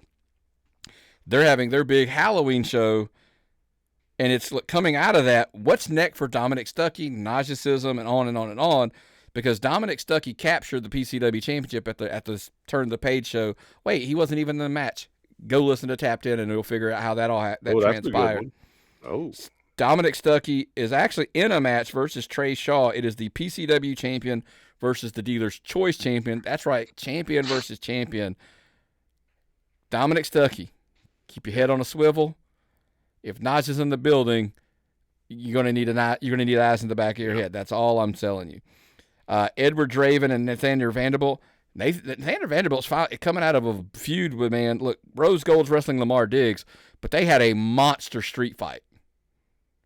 They're having their big Halloween show, and it's coming out of that. What's next for Dominic Stuckey, Narcissism, and on and on and on, because Dominic Stuckey captured the PCW championship at the Turn the Page show. Wait, he wasn't even in the match. Go listen to Tapped In, and you'll figure out how that all transpired. Oh. Dominic Stuckey is actually in a match versus Trey Shaw. It is the PCW champion versus the Dealer's Choice champion. That's right, champion versus champion. Dominic Stuckey, keep your head on a swivel. If Notch is in the building, you're gonna need eyes in the back of your head. That's all I'm telling you. Edward Draven and Nathaniel Vanderbilt. Nathaniel Vanderbilt's coming out of a feud with, man. Look, Rose Gold's wrestling Lamar Diggs, but they had a monster street fight.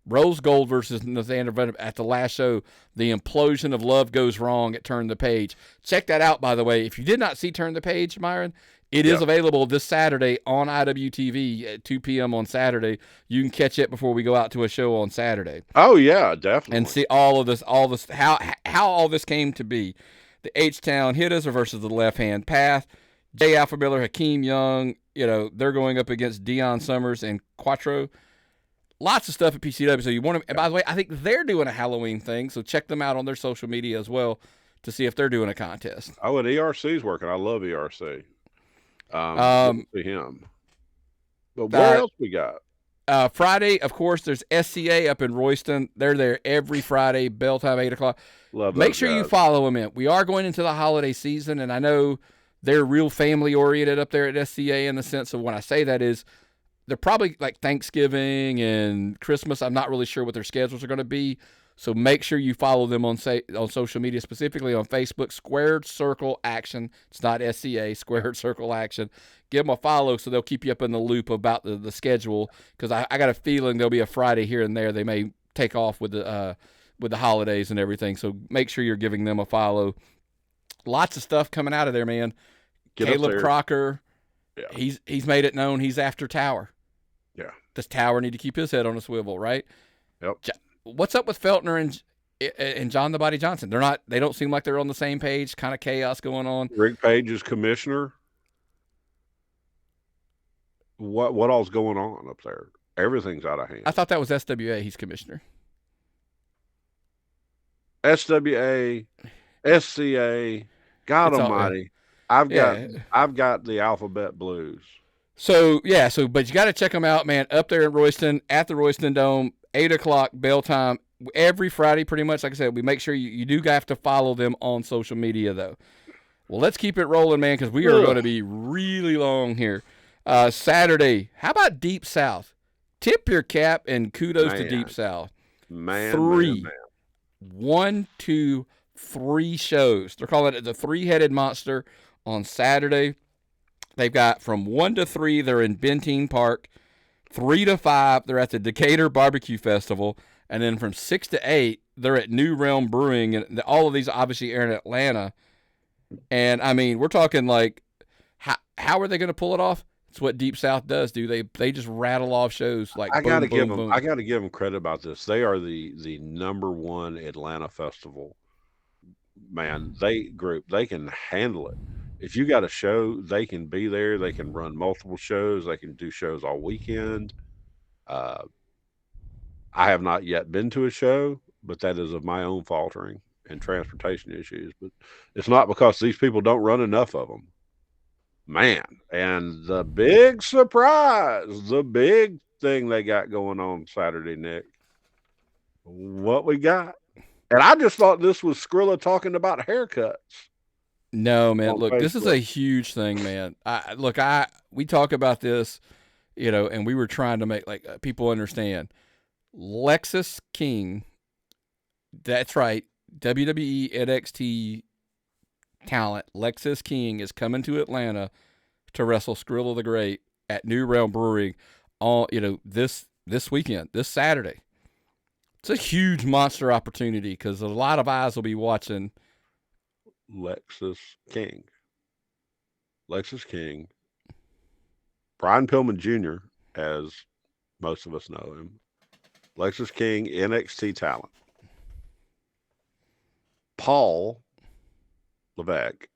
Rose Gold versus Nathaniel Vanderbilt at the last show. The implosion of love goes wrong at Turn the Page. Check that out, by the way. If you did not see Turn the Page, Myron, it is available this Saturday on IWTV at 2 p.m. on Saturday. You can catch it before we go out to a show on Saturday. Oh yeah, definitely. And see all this, how all this came to be. The H-Town Hitters versus the Left Hand Path. J. Alpha Miller, Hakeem Young, they're going up against Deion Summers and Quattro. Lots of stuff at PCW. So you want to, and by the way, I think they're doing a Halloween thing. So check them out on their social media as well to see if they're doing a contest. Oh, and ERC's working. I love ERC. See him. But what else we got? Friday, of course, there's SCA up in Royston. They're there every Friday, bell time, 8 o'clock. Make sure you follow them in. We are going into the holiday season, and I know they're real family-oriented up there at SCA in the sense of when I say that is they're probably like Thanksgiving and Christmas. I'm not really sure what their schedules are going to be. So make sure you follow them on social media, specifically on Facebook, Squared Circle Action. It's not SCA, Squared Circle Action. Give them a follow so they'll keep you up in the loop about the schedule, because I got a feeling there'll be a Friday here and there. They may take off with the holidays and everything. So make sure you're giving them a follow. Lots of stuff coming out of there, man. Caleb Crocker, he's made it known he's after Tower. Yeah. Does Tower need to keep his head on a swivel, right? Yep. What's up with Feltner and John the Body Johnson? They don't seem like they're on the same page. Kind of chaos going on. Rick Page is commissioner. What all's going on up there? Everything's out of hand. I thought that was SWA. He's commissioner. SWA, SCA, God Almighty. I've got the alphabet blues. So but you got to check them out, man. Up there in Royston, at the Royston Dome, 8 o'clock bell time every Friday, pretty much. Like I said, we make sure you do have to follow them on social media, though. Well, let's keep it rolling, man, because we are going to be really long here. Saturday, how about Deep South? Tip your cap and kudos to Deep South. Man. 1, 2, 3 shows. They're calling it the Three-Headed Monster on Saturday. They've got from 1 to 3, they're in Benteen Park. 3 to 5, they're at the Decatur BBQ Festival. And then from 6 to 8, they're at New Realm Brewing. And all of these obviously air in Atlanta. And, I mean, we're talking like, how are they going to pull it off? It's what Deep South does, dude. They just rattle off shows like I got to give them credit about this. They are the #1 Atlanta festival. Man, they can handle it. If you got a show, they can be there. They can run multiple shows. They can do shows all weekend. I have not yet been to a show, but that is of my own faltering and transportation issues. But it's not because these people don't run enough of them. Man, and the big surprise, the big thing they got going on Saturday, Nick, what we got. And I just thought this was Skrilla talking about haircuts. No, man. Look, this is a huge thing, man. We talk about this, and we were trying to make people understand. Lexus King, that's right, WWE NXT talent, Lexis King, is coming to Atlanta to wrestle Skrilla the Great at New Realm Brewing on, this weekend, this Saturday. It's a huge monster opportunity because a lot of eyes will be watching Lexis King, Brian Pillman Jr., as most of us know him. Lexis King, NXT talent. Paul Levesque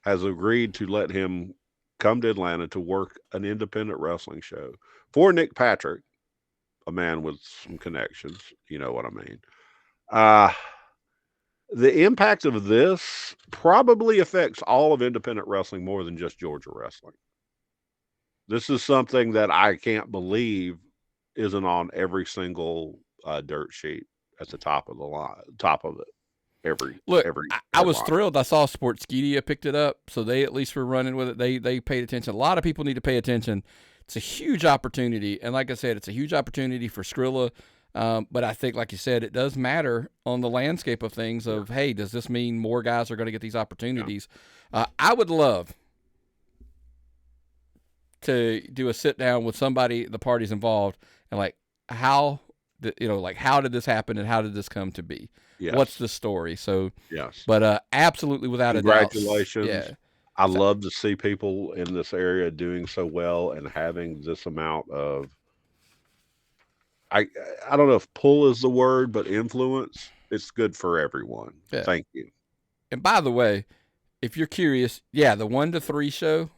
has agreed to let him come to Atlanta to work an independent wrestling show for Nick Patrick, a man with some connections. You know what I mean? The impact of this probably affects all of independent wrestling more than just Georgia wrestling. This is something that I can't believe isn't on every single dirt sheet at the top of the line, top of it. I was thrilled. I saw Sportskeeda picked it up, so they at least were running with it. They paid attention. A lot of people need to pay attention. It's a huge opportunity, and like I said, it's a huge opportunity for Skrilla. But I think, like you said, it does matter on the landscape of things. Of hey, does this mean more guys are going to get these opportunities? Yeah. I would love to do a sit down with somebody, the parties involved, and how did this happen and how did this come to be? Yes. What's the story? So yes, but absolutely without a doubt, congratulations. Yeah. I love to see people in this area doing so well and having this amount of I don't know if pull is the word, but influence. It's good for everyone. Yeah. Thank you. And by the way, if you're curious, the 1 to 3 show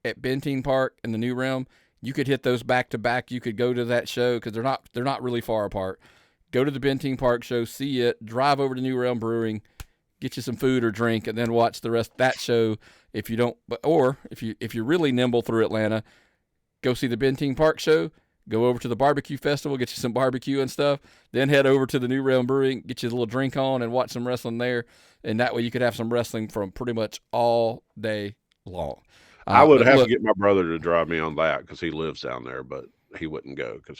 at Benteen Park in the New Realm, you could hit those back to back. You could go to that show because they're not really far apart. Go to the Benteen Park show, see it, drive over to New Realm Brewing, get you some food or drink, and then watch the rest of that show. If you don't, or if you're really nimble through Atlanta, go see the Benteen Park show. Go over to the barbecue festival, get you some barbecue and stuff. Then head over to the New Realm Brewing, get you a little drink on, and watch some wrestling there. And that way you could have some wrestling from pretty much all day long. I would have to get my brother to drive me on that because he lives down there, but he wouldn't go because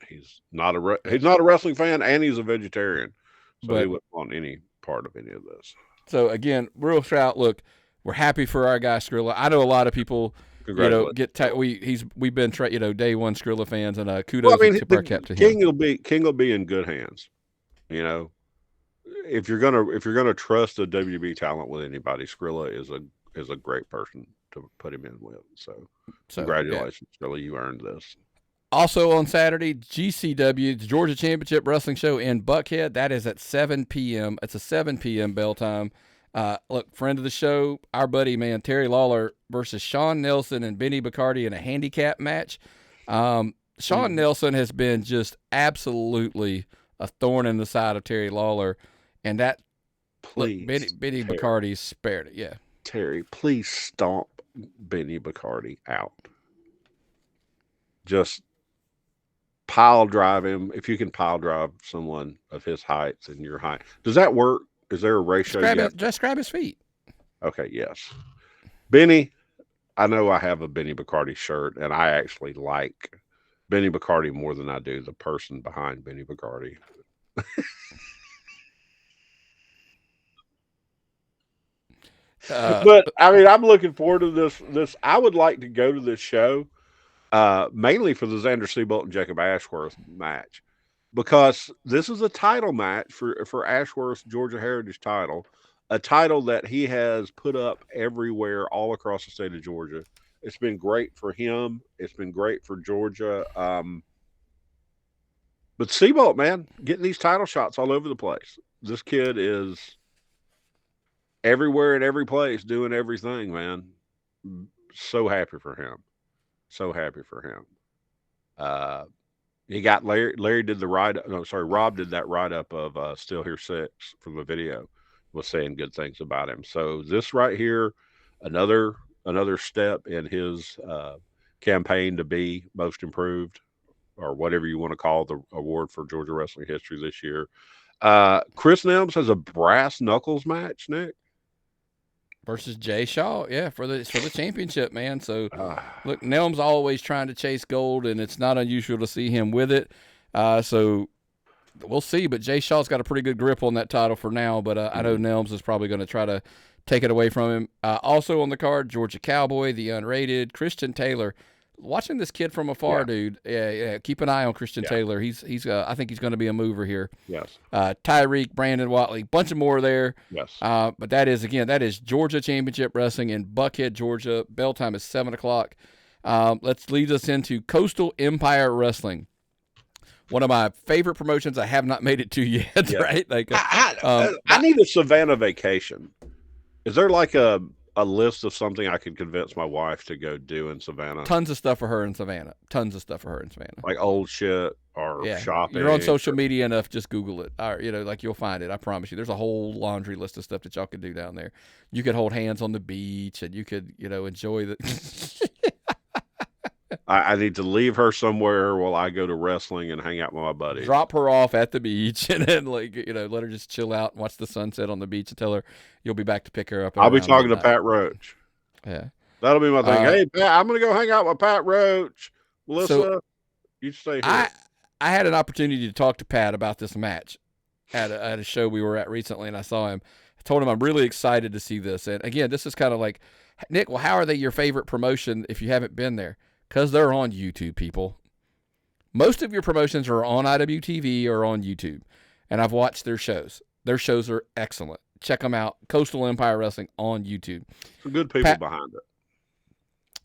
he's not a wrestling fan and he's a vegetarian, so he wouldn't want any part of any of this. So again, real shout. Look, we're happy for our guy Skrilla. I know a lot of people. We've been day one Skrilla fans, and kudos and tip our cap to him. King will be in good hands. If you're gonna trust a WB talent with anybody, Skrilla is a great person to put him in with. So congratulations, Skrilla, you earned this. Also on Saturday, GCW, the Georgia Championship Wrestling Show in Buckhead. That is at 7 p.m. It's a 7 p.m. bell time. Look, friend of the show, our buddy, Terry Lawler versus Sean Nelson and Benny Bacardi in a handicap match. Sean Nelson has been just absolutely a thorn in the side of Terry Lawler, and that Benny Bacardi spared it. Yeah, Terry, please stomp Benny Bacardi out. Just pile drive him. If you can pile drive someone of his height and your height, does that work? Is there a ratio? Just grab his feet. Okay, yes. Benny, I know I have a Benny Bacardi shirt, and I actually like Benny Bacardi more than I do the person behind Benny Bacardi. But I mean, I'm looking forward to this. I would like to go to this show, mainly for the Xander Seabolt and Jacob Ashworth match, because this is a title match for Ashworth's Georgia Heritage title, a title that he has put up everywhere all across the state of Georgia. It's been great for him. It's been great for Georgia. But Seabolt, man, getting these title shots all over the place. This kid is everywhere in every place, doing everything, man. So happy for him. So happy for him. He got Larry did the write-up. No, sorry, Rob did that write-up of Still Here 6 from the video, was saying good things about him. So this right here, another step in his campaign to be most improved, or whatever you want to call the award for Georgia wrestling history this year. Chris Nelms has a brass knuckles match, Nick, versus Jay Shaw, for the championship, man. So look, Nelms always trying to chase gold, and it's not unusual to see him with it. So we'll see. But Jay Shaw's got a pretty good grip on that title for now. But I know Nelms is probably going to try to take it away from him. Also on the card, Georgia Cowboy, the unrated, Christian Taylor. Watching this kid from afar, dude. Yeah, keep an eye on Christian Taylor. He's I think he's going to be a mover here. Yes. Tyreek, Brandon Watley, bunch of more there. Yes. But that is Georgia Championship Wrestling in Buckhead, Georgia. Bell time is 7:00. Let's lead us into Coastal Empire Wrestling. One of my favorite promotions I have not made it to yet, right? Like, I need a Savannah vacation. Is there like a list of something I could convince my wife to go do in Savannah? Tons of stuff for her in Savannah. Like old shit or shopping. You're on social media enough, just Google it. Or, like you'll find it. I promise you. There's a whole laundry list of stuff that y'all could do down there. You could hold hands on the beach and you could, enjoy the... I need to leave her somewhere while I go to wrestling and hang out with my buddies. Drop her off at the beach and then, let her just chill out and watch the sunset on the beach and tell her you'll be back to pick her up. I'll be talking to Pat Roach. Yeah. That'll be my thing. Hey, Pat, I'm going to go hang out with Pat Roach. Melissa, you stay here. I had an opportunity to talk to Pat about this match at a show we were at recently, and I saw him. I told him I'm really excited to see this. And, again, this is kind of like, Nick, well, how are they your favorite promotion if you haven't been there? Because they're on YouTube, people. Most of your promotions are on IWTV or on YouTube. And I've watched their shows. Their shows are excellent. Check them out. Coastal Empire Wrestling on YouTube. Some good people behind it.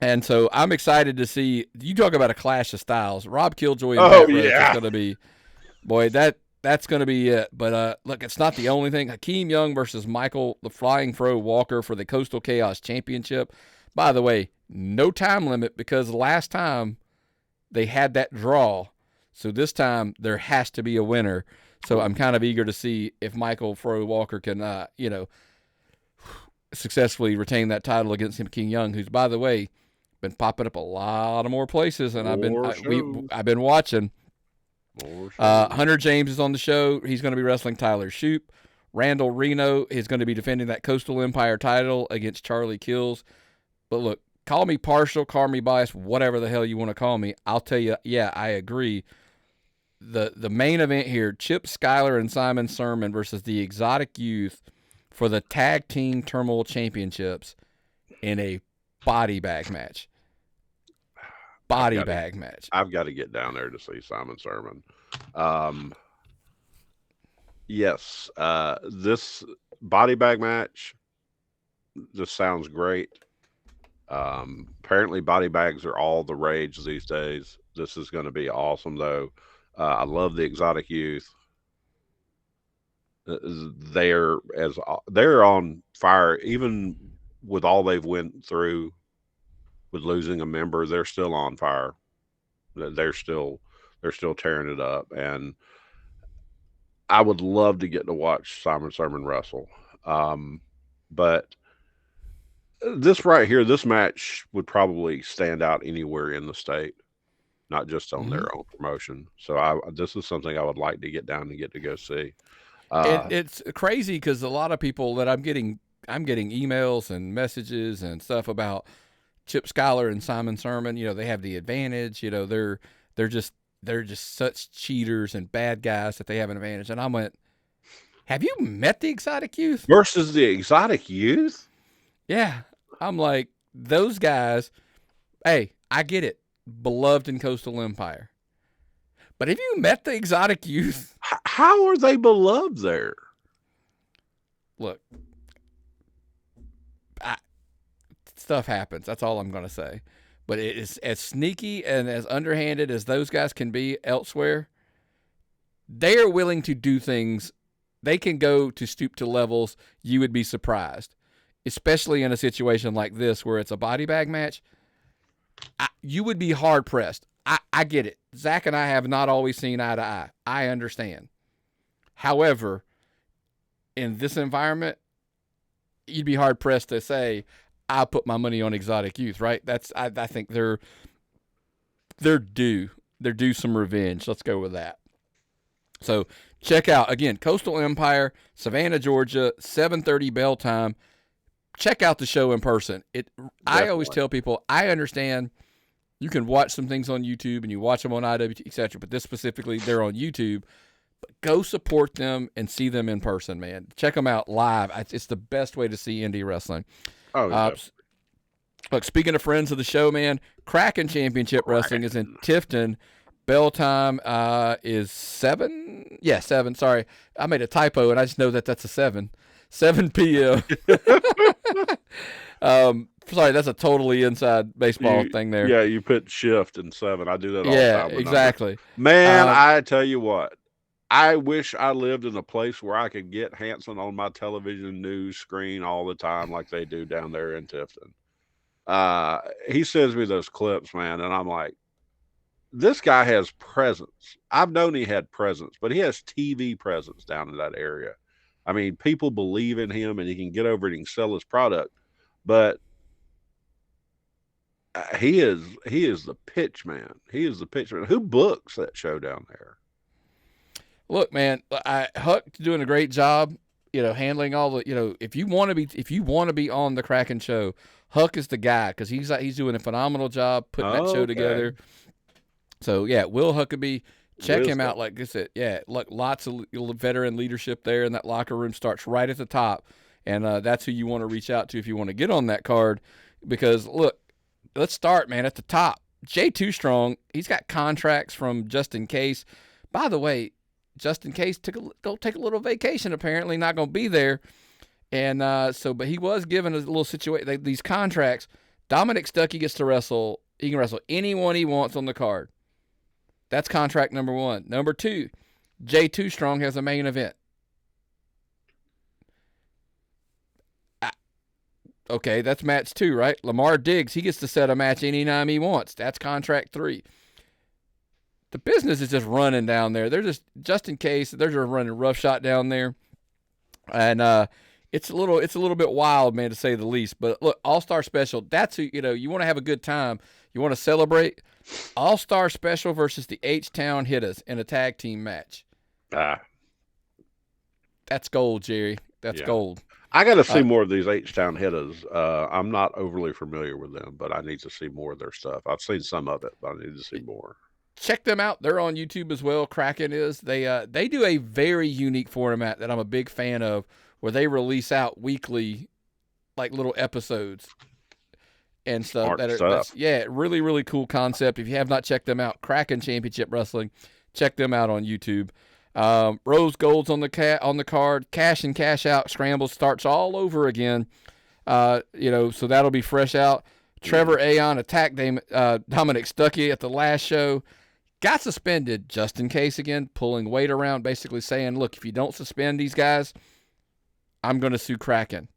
And so I'm excited to see, you talk about a clash of styles. Rob Killjoy and Pat Roach is going to be, boy, that's going to be it. But look, it's not the only thing. Hakeem Young versus Michael the Flying Fro Walker for the Coastal Chaos Championship. By the way, no time limit because last time they had that draw. So this time there has to be a winner. So I'm kind of eager to see if Michael Fro Walker can, successfully retain that title against him, King Young, who's, by the way, been popping up a lot of more places, and I've been watching. Hunter James is on the show. He's going to be wrestling Tyler Shoop. Randall Reno is going to be defending that Coastal Empire title against Charlie Kills. But look, call me partial, call me biased, whatever the hell you want to call me. I'll tell you, yeah, I agree. The main event here, Chip Schuyler and Simon Sermon versus the Exotic Youth for the Tag Team Turmoil Championships in a body bag match. I've got to get down there to see Simon Sermon. Yes, this body bag match just sounds great. Apparently body bags are all the rage these days. This is going to be awesome, though. I love the Exotic Youth. They're on fire, even with all they've went through with losing a member. They're still on fire. They're still tearing it up, and I would love to get to watch Simon Sermon wrestle. But this right here, this match would probably stand out anywhere in the state, not just on their own promotion. So this is something I would like to get down and get to go see. It's crazy because a lot of people that I'm getting emails and messages and stuff about Chip Schuyler and Simon Sermon. They have the advantage. They're just such cheaters and bad guys that they have an advantage. And I went, have you met the Exotic Youth versus the Exotic Youth? Yeah, I'm like, those guys. Hey, I get it, beloved in Coastal Empire. But have you met the Exotic Youth? How are they beloved there? Look, stuff happens. That's all I'm going to say. But it is as sneaky and as underhanded as those guys can be elsewhere. They are willing to do things. They can go to stoop to levels you would be surprised, especially in a situation like this where it's a body bag match. You would be hard pressed. I get it. Zach and I have not always seen eye to eye. I understand. However, in this environment, you'd be hard pressed to say, I put my money on Exotic Youth, right? I think they're due. They're due some revenge. Let's go with that. So check out, again, Coastal Empire, Savannah, Georgia, 7:30 bell time. Check out the show in person. I always tell people, I understand you can watch some things on YouTube and you watch them on IWT, etc. But this specifically, they're on YouTube. Go support them and see them in person, man. Check them out live. It's the best way to see indie wrestling. Oh, yeah. Look, speaking of friends of the show, man, Kraken Championship Wrestling is in Tifton. Bell time is 7. Yeah, 7. Sorry, I made a typo, and I just know that's a 7. 7 p.m. Sorry, that's a totally inside baseball thing there. Yeah, you put shift and 7. I do that all the time. Yeah, exactly. Man, I tell you what. I wish I lived in a place where I could get Hanson on my television news screen all the time like they do down there in Tifton. He sends me those clips, man, and I'm like, this guy has presence. I've known he had presence, but he has TV presence down in that area. I mean, people believe in him, and he can get over and he can sell his product. But he is the pitch man. He is the pitch man. Who books that show down there? Look, man, Huck's doing a great job, handling all the, if you want to be on the Kraken show, Huck is the guy, because he's doing a phenomenal job putting that show together. So yeah, Will Huckabee, check him out. Like I said, yeah, look, lots of veteran leadership there, and that locker room starts right at the top, and that's who you want to reach out to if you want to get on that card. Because look, let's start, man, at the top. Jay Too Strong, he's got contracts from Just In Case. By the way, Just In Case go take a little vacation. Apparently, not going to be there, and but he was given a little situation. These contracts. Dominic Stuckey gets to wrestle. He can wrestle anyone he wants on the card. That's contract number 1. Number 2, Jay Too Strong has a main event. Okay, that's match 2, right? Lamar Diggs, he gets to set a match anytime he wants. That's contract 3. The business is just running down there. They're just in case, they're just running roughshod down there. And it's a little bit wild, man, to say the least. But look, All-Star Special, that's who, you want to have a good time. You want to celebrate. All-Star Special versus the H-Town Hitters in a tag team match. That's gold, Jerry. That's gold. I got to see more of these H-Town Hitters. I'm not overly familiar with them, but I need to see more of their stuff. I've seen some of it, but I need to see more. Check them out. They're on YouTube as well. Kraken is. They do a very unique format that I'm a big fan of, where they release out weekly, like little episodes and stuff. Really, really cool concept. If you have not checked them out, Kraken Championship Wrestling, check them out on YouTube. Rose Gold's on the card. Cash and cash out scramble starts all over again. So that'll be fresh out. Trevor Aon attacked Dominic Stuckey at the last show. Got suspended just in case again, pulling weight around, basically saying, look, if you don't suspend these guys, I'm going to sue Kraken.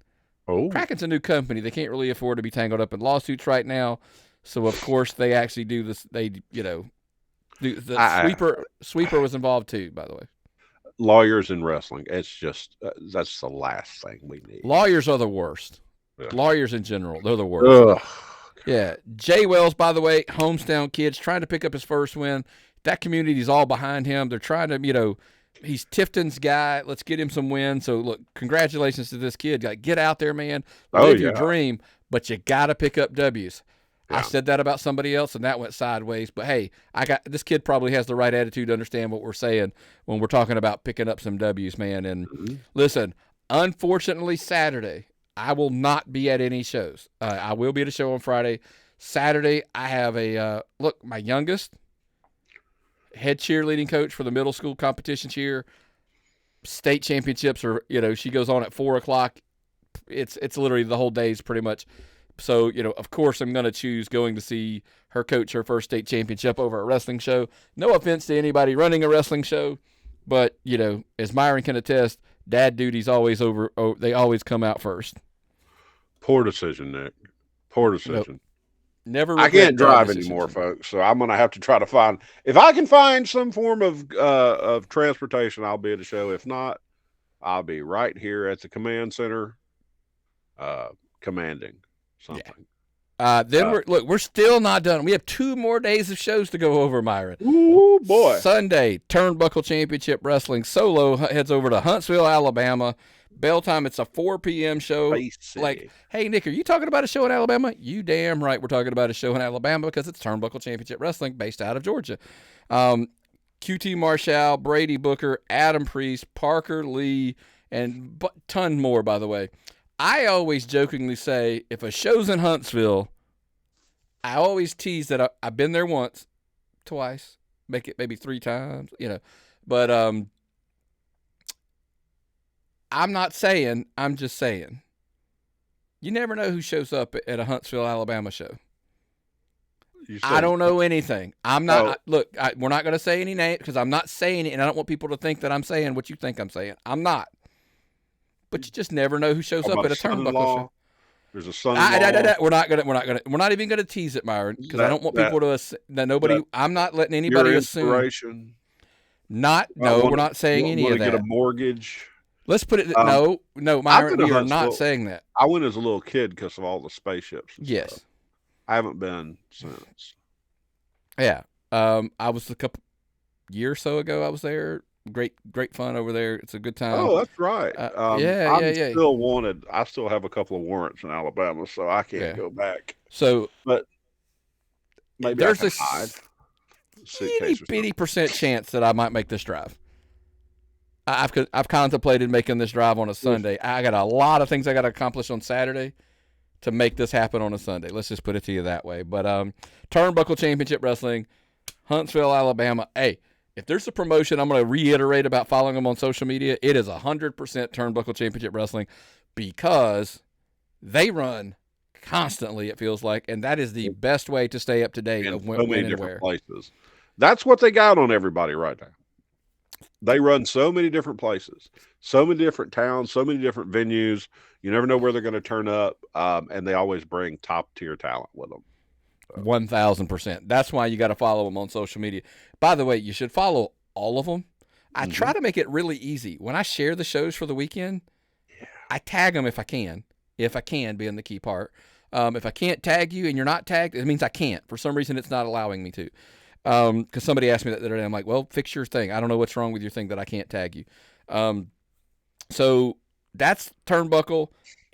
Oh. Kraken's a new company. They can't really afford to be tangled up in lawsuits right now. So, of course, they actually do this. Sweeper was involved too, by the way. Lawyers in wrestling. It's just, that's the last thing we need. Lawyers are the worst. Yeah. Lawyers in general, they're the worst. Ugh. Yeah. Jay Wells, by the way, hometown kids, trying to pick up his first win. That community's all behind him. They're trying to, he's Tifton's guy. Let's get him some wins. So, look, congratulations to this kid. Get out there, man. Live your dream, but you got to pick up W's. Yeah. I said that about somebody else, and that went sideways. But, hey, this kid probably has the right attitude to understand what we're saying when we're talking about picking up some W's, man. And, listen, unfortunately, Saturday, I will not be at any shows. I will be at a show on Friday. Saturday, I have my youngest head cheerleading coach for the middle school competition cheer. State championships are, she goes on at 4:00. It's literally the whole day is pretty much. So, of course, I'm going to choose going to see her coach her first state championship over a wrestling show. No offense to anybody running a wrestling show, but, as Myron can attest, dad duty's always over. Oh, they always come out first. Poor decision, Nick. Poor decision. Never. I can't drive anymore, folks. So I'm going to have to try to find. If I can find some form of transportation, I'll be at a show. If not, I'll be right here at the command center, commanding something. Yeah. We're still not done. We have 2 more days of shows to go over, Myron. Ooh, boy. Sunday, Turnbuckle Championship Wrestling Solo heads over to Huntsville, Alabama. Bell time, it's a 4 p.m. show. Like, hey, Nick, are you talking about a show in Alabama? You damn right we're talking about a show in Alabama because it's Turnbuckle Championship Wrestling based out of Georgia. QT Marshall, Brady Booker, Adam Priest, Parker Lee, and ton more, by the way. I always jokingly say, if a show's in Huntsville, I always tease that I've been there once, twice, make it maybe 3 times, But I'm not saying, I'm just saying. You never know who shows up at a Huntsville, Alabama show. I don't know anything. I'm not. Look, we're not going to say any name because I'm not saying it, and I don't want people to think that I'm saying what you think I'm saying. I'm not. But you just never know who shows up at a turnbuckle show. There's a son-in-law. We're not even going to tease it, Myron, because I don't want people to nobody. I'm not letting anybody assume. No, we're not saying any of that. Get a mortgage. Let's put it. No, Myron, we are not saying that. I went as a little kid because of all the spaceships. Yes. Stuff. I haven't been since. Yeah. I was a couple years or so ago. I was there. Great fun over there. It's a good time. Oh, that's right. Yeah. Still wanted. I still have a couple of warrants in Alabama, so I can't go back. So, but maybe there's a bitty percent chance that I might make this drive. I've contemplated making this drive on a Sunday. I got a lot of things I got to accomplish on Saturday to make this happen on a Sunday. Let's just put it to you that way. But Turnbuckle Championship Wrestling, Huntsville, Alabama. Hey, if there's a promotion, I'm going to reiterate about following them on social media. It is 100% Turnbuckle Championship Wrestling because they run constantly, it feels like, and that is the best way to stay up to date of when and where. Places. That's what they got on everybody right now. They run so many different places, so many different towns, so many different venues. You never know where they're going to turn up, and they always bring top-tier talent with them. 1,000%. That's why you got to follow them on social media. By the way, you should follow all of them. I try to make it really easy. When I share the shows for the weekend, I tag them if I can. If I can, being the key part. If I can't tag you and you're not tagged, it means I can't. For some reason, it's not allowing me to. Because somebody asked me that the other day. I'm like, well, fix your thing. I don't know what's wrong with your thing that I can't tag you. So that's Turnbuckle.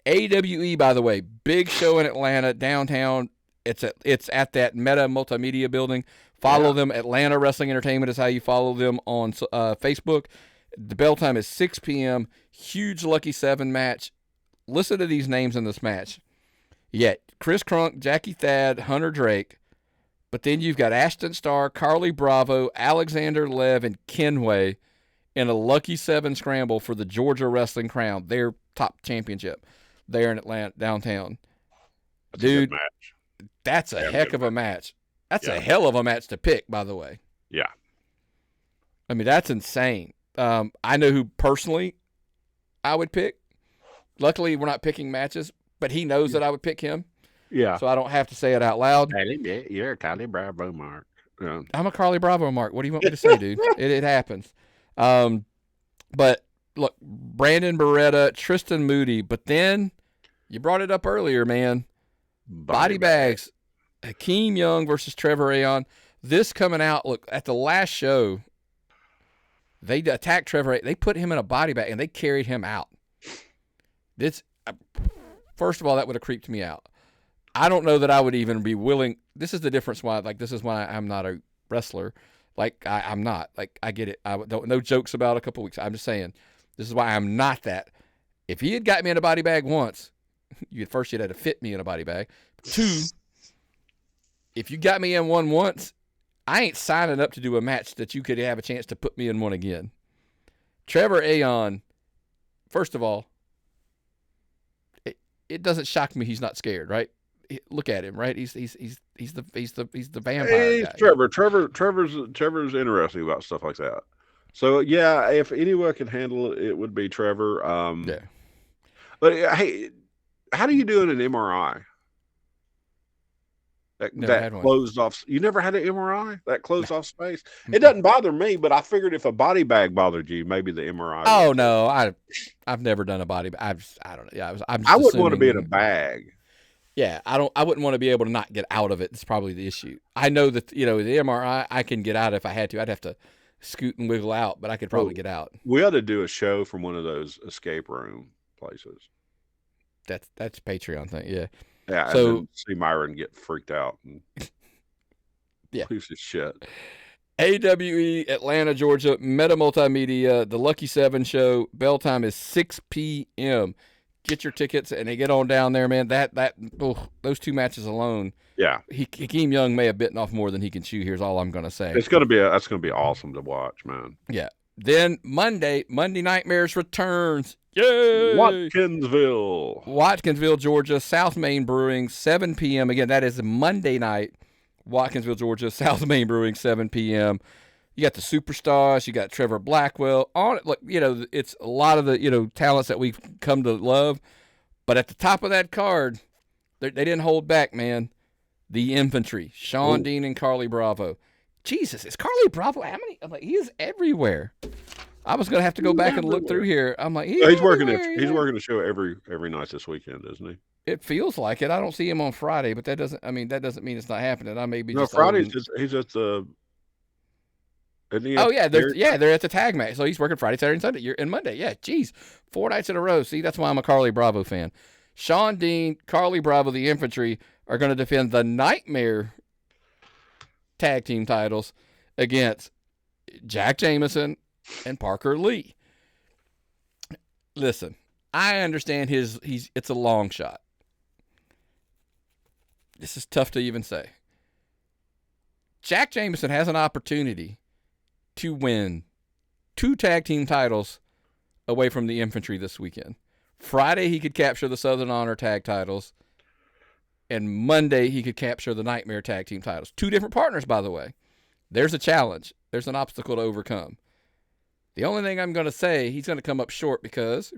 AWE, by the way, big show in Atlanta, downtown. It's at that Meta Multimedia building. Follow them. Atlanta Wrestling Entertainment is how you follow them on Facebook. The bell time is 6 p.m. Huge Lucky 7 match. Listen to these names in this match. Yeah, Chris Crunk, Jackie Thad, Hunter Drake. But then you've got Ashton Starr, Carly Bravo, Alexander Lev, and Kenway in a Lucky 7 scramble for the Georgia Wrestling Crown, their top championship there in Atlanta, downtown. Dude, that's a heck of a match. That's a hell of a match to pick, by the way. Yeah. I mean, that's insane. I know who personally I would pick. Luckily, we're not picking matches, but he knows that I would pick him. Yeah. So I don't have to say it out loud. You're a Carly Bravo mark. Yeah. I'm a Carly Bravo mark. What do you want me to say, dude? It happens. But look, Brandon Beretta, Tristan Moody, but then you brought it up earlier, man. Body bags. Hakeem Young versus Trevor Aeon. This coming out, look, at the last show, they attacked Trevor. They put him in a body bag, and they carried him out. First of all, that would have creeped me out. I don't know that I would even be willing. This is the difference why, this is why I'm not a wrestler. I'm not. I get it. I don't, no jokes about a couple weeks. I'm just saying, this is why I'm not that. If he had got me in a body bag once, you'd have to fit me in a body bag. 2, if you got me in one once, I ain't signing up to do a match that you could have a chance to put me in one again. Trevor Aeon, first of all, it doesn't shock me he's not scared, right? Look at him, right? He's the vampire guy. Trevor's interesting about stuff like that. So yeah, if anyone can handle it, it would be Trevor. Yeah. But hey, how do you do in an MRI? That closed off. You never had an MRI? That closed off space? It doesn't bother me, but I figured if a body bag bothered you, maybe the MRI. Oh no, I've never done a body bag. I don't know. Yeah, I wouldn't want to be in a bag. Yeah, I wouldn't want to be able to not get out of it. It's probably the issue. I know that, the MRI, I can get out if I had to. I'd have to scoot and wiggle out, but I could probably get out. We ought to do a show from one of those escape room places. That's a Patreon thing, yeah. Yeah, so and see Myron get freaked out and yeah, piece of shit. AWE Atlanta, Georgia, Meta Multimedia, the Lucky 7 show. Bell time is 6 p.m. Get your tickets and they get on down there, man. Those two matches alone. Yeah. Hakeem Young may have bitten off more than he can chew. Here's all I'm going to say. That's going to be awesome to watch, man. Yeah. Then Monday Nightmares returns. Yay! Watkinsville, Georgia, South Main Brewing, 7 p.m. Again, that is Monday night. Watkinsville, Georgia, South Main Brewing, 7 p.m. You got the superstars. You got Trevor Blackwell. On it, look, it's a lot of the talents that we've come to love. But at the top of that card, they didn't hold back, man. The Infantry, Sean Dean and Carly Bravo. Jesus, is Carly Bravo? How many? I'm like, he is everywhere. I was gonna have to go back and look through here. I'm like, he's working the show every night this weekend, isn't he? It feels like it. I don't see him on Friday, but that doesn't mean it's not happening. I may be just Fridays. He's at the. They're at the tag match. So he's working Friday, Saturday, and Sunday. And Monday. Yeah, geez, 4 nights in a row. See, that's why I'm a Carly Bravo fan. Sean Dean, Carly Bravo, the Infantry are going to defend the Nightmare tag team titles against Jack Jameson and Parker Lee. Listen, I understand it's a long shot. This is tough to even say. Jack Jameson has an opportunity to win 2 tag team titles away from the Infantry this weekend. Friday, he could capture the Southern Honor tag titles. And Monday, he could capture the Nightmare tag team titles. 2 different partners, by the way. There's a challenge. There's an obstacle to overcome. The only thing I'm going to say, he's going to come up short because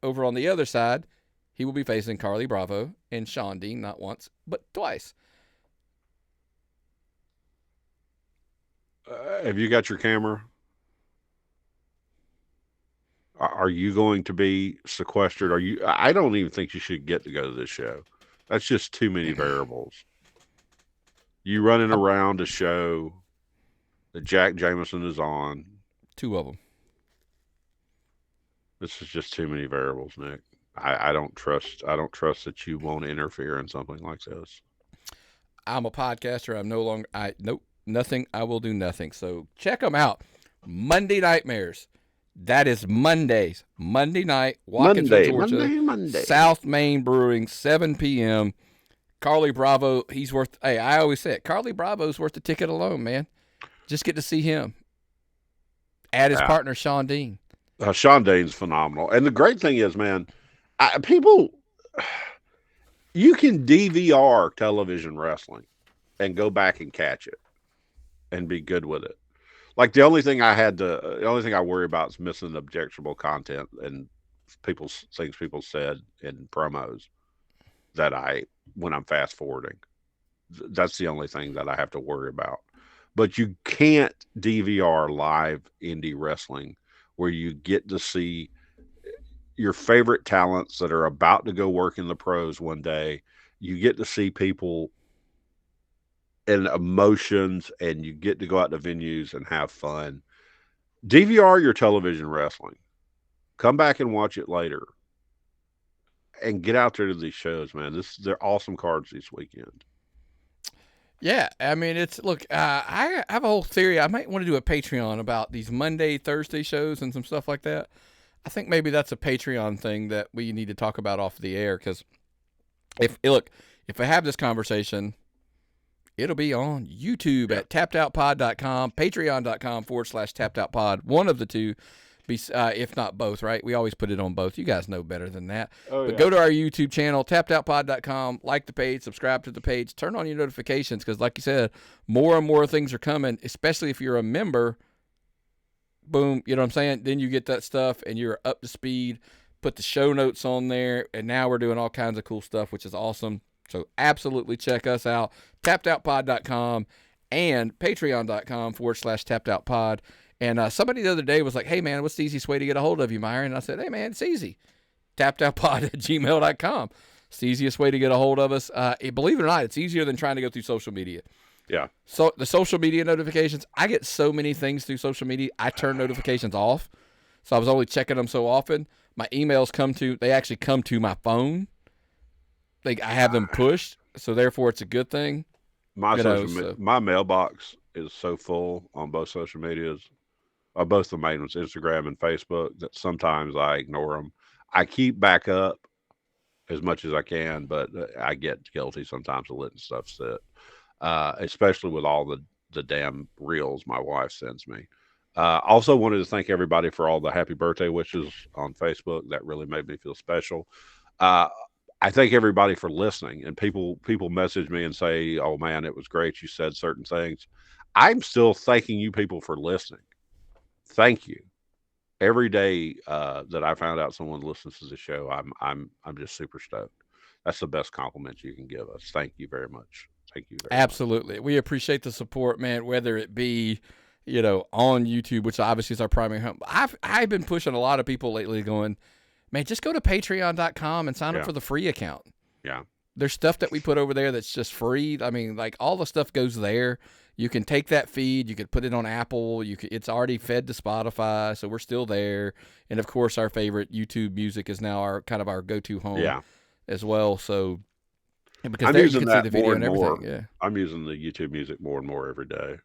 over on the other side, he will be facing Carly Bravo and Sean Dean, not once, but twice. Have you got your camera? Are you going to be sequestered? I don't even think you should get to go to this show. That's just too many variables. You running around a show that Jack Jameson is on. 2 of them. This is just too many variables, Nick. I don't trust that you won't interfere in something like this. I'm a podcaster. I'm no longer. Nothing. I will do nothing. So check them out. Monday Nightmares. That is Mondays. Monday night, Watkinsville, Georgia. Monday. South Main Brewing, 7 p.m. Carly Bravo, he's worth. Hey, I always say it. Carly Bravo's worth the ticket alone, man. Just get to see him. Add his partner, Sean Dean. Sean Dean's phenomenal. And the great thing is, man, you can DVR television wrestling and go back and catch it and be good with it. Like the only thing I worry about is missing objectionable content and things people said in promos when I'm fast forwarding. That's the only thing that I have to worry about. But you can't DVR live indie wrestling where you get to see your favorite talents that are about to go work in the pros one day. You get to see people and emotions, and you get to go out to venues and have fun. DVR your television wrestling. Come back and watch it later. And get out there to these shows, man. They're awesome cards this weekend. Yeah, I mean, I have a whole theory. I might want to do a Patreon about these Monday, Thursday shows and some stuff like that. I think maybe that's a Patreon thing that we need to talk about off the air, because if I have this conversation, it'll be on YouTube at tappedoutpod.com, patreon.com/tappedoutpod. One of the two, if not both, right? We always put it on both. You guys know better than that. But go to our YouTube channel, tappedoutpod.com, like the page, subscribe to the page, turn on your notifications, because like you said, more and more things are coming, especially if you're a member. Boom, you know what I'm saying? Then you get that stuff and you're up to speed. Put the show notes on there, and now we're doing all kinds of cool stuff, which is awesome. So absolutely check us out, tappedoutpod.com and patreon.com/tappedoutpod. And somebody the other day was like, hey, man, what's the easiest way to get a hold of you, Myron? And I said, hey, man, it's easy. tappedoutpod@gmail.com. It's the easiest way to get a hold of us. Believe it or not, it's easier than trying to go through social media. Yeah. So the social media notifications, I get so many things through social media, I turn notifications off. So I was only checking them so often. My emails they actually come to my phone. I have them pushed, so therefore it's a good thing. My mailbox is so full on both social medias, both the main ones, Instagram and Facebook, that sometimes I ignore them. I keep back up as much as I can, but I get guilty sometimes of letting stuff sit, especially with all the damn reels my wife sends me. Also wanted to thank everybody for all the happy birthday wishes on Facebook. That really made me feel special. Uh, I thank everybody for listening, and people message me and say, "Oh man, it was great. You said certain things." I'm still thanking you people for listening. Thank you. Every day that I found out someone listens to the show, I'm just super stoked. That's the best compliment you can give us. Thank you very much. Thank you very much. Absolutely. We appreciate the support, man, whether it be, on YouTube, which obviously is our primary home. I've been pushing a lot of people lately going, man, just go to patreon.com and sign up for the free account. Yeah. There's stuff that we put over there that's just free. I mean, like all the stuff goes there. You can take that feed, you could put it on Apple, it's already fed to Spotify, so we're still there. And of course our favorite YouTube music is now our kind of our go-to home as well. So because I'm there using you can see that the video more and and everything. more. Yeah. I'm using the YouTube music more and more every day.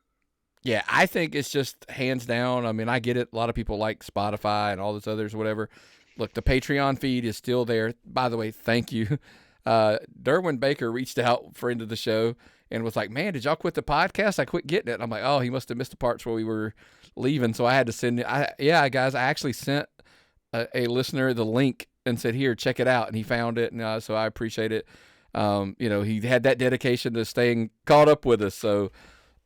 Yeah, I think it's just hands down. I mean, I get it. A lot of people like Spotify and all this others, whatever. Look, the Patreon feed is still there. By the way, thank you. Derwin Baker reached out, friend of the show, and was like, man, did y'all quit the podcast? I quit getting it. And I'm like, oh, he must have missed the parts where we were leaving. So I had to send it. Yeah, guys, I actually sent a listener the link and said, here, check it out. And he found it. And so I appreciate it. He had that dedication to staying caught up with us. So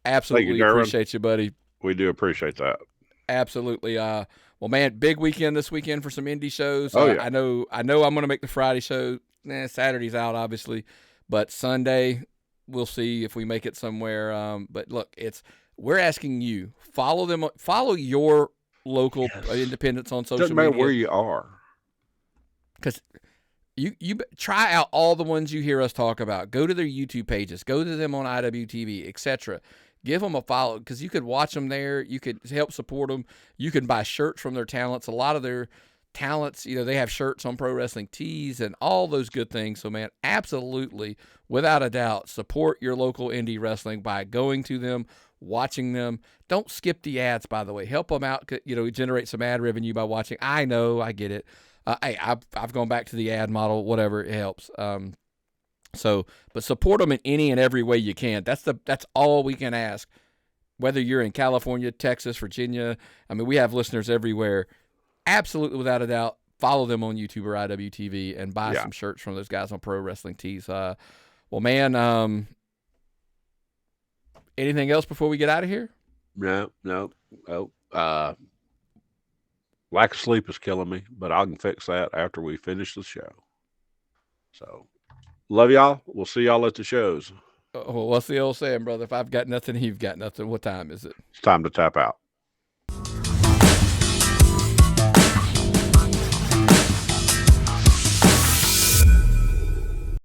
absolutely appreciate you, buddy. We do appreciate that. Absolutely. Well, man, big weekend this weekend for some indie shows. Oh, yeah. I know I'm going to make the Friday show. Saturday's out, obviously. But Sunday, we'll see if we make it somewhere. But look, we're asking you, follow your local independents on social media. Doesn't matter where you are. Because you try out all the ones you hear us talk about. Go to their YouTube pages. Go to them on IWTV, etc. Give them a follow because you could watch them there. You could help support them. You can buy shirts from their talents. A lot of their talents, they have shirts on Pro Wrestling Tees and all those good things. So, man, absolutely, without a doubt, support your local indie wrestling by going to them, watching them. Don't skip the ads, by the way. Help them out, generate some ad revenue by watching. I know, I get it. Hey, I've gone back to the ad model, whatever, it helps. But support them in any and every way you can. That's all we can ask. Whether you're in California, Texas, Virginia, I mean, we have listeners everywhere. Absolutely, without a doubt, follow them on YouTube or IWTV and buy some shirts from those guys on Pro Wrestling Tees. Well, man, anything else before we get out of here? No. Lack of sleep is killing me, but I can fix that after we finish the show. So, love y'all. We'll see y'all at the shows. What's the old saying, brother? If I've got nothing, you've got nothing. What time is it? It's time to tap out.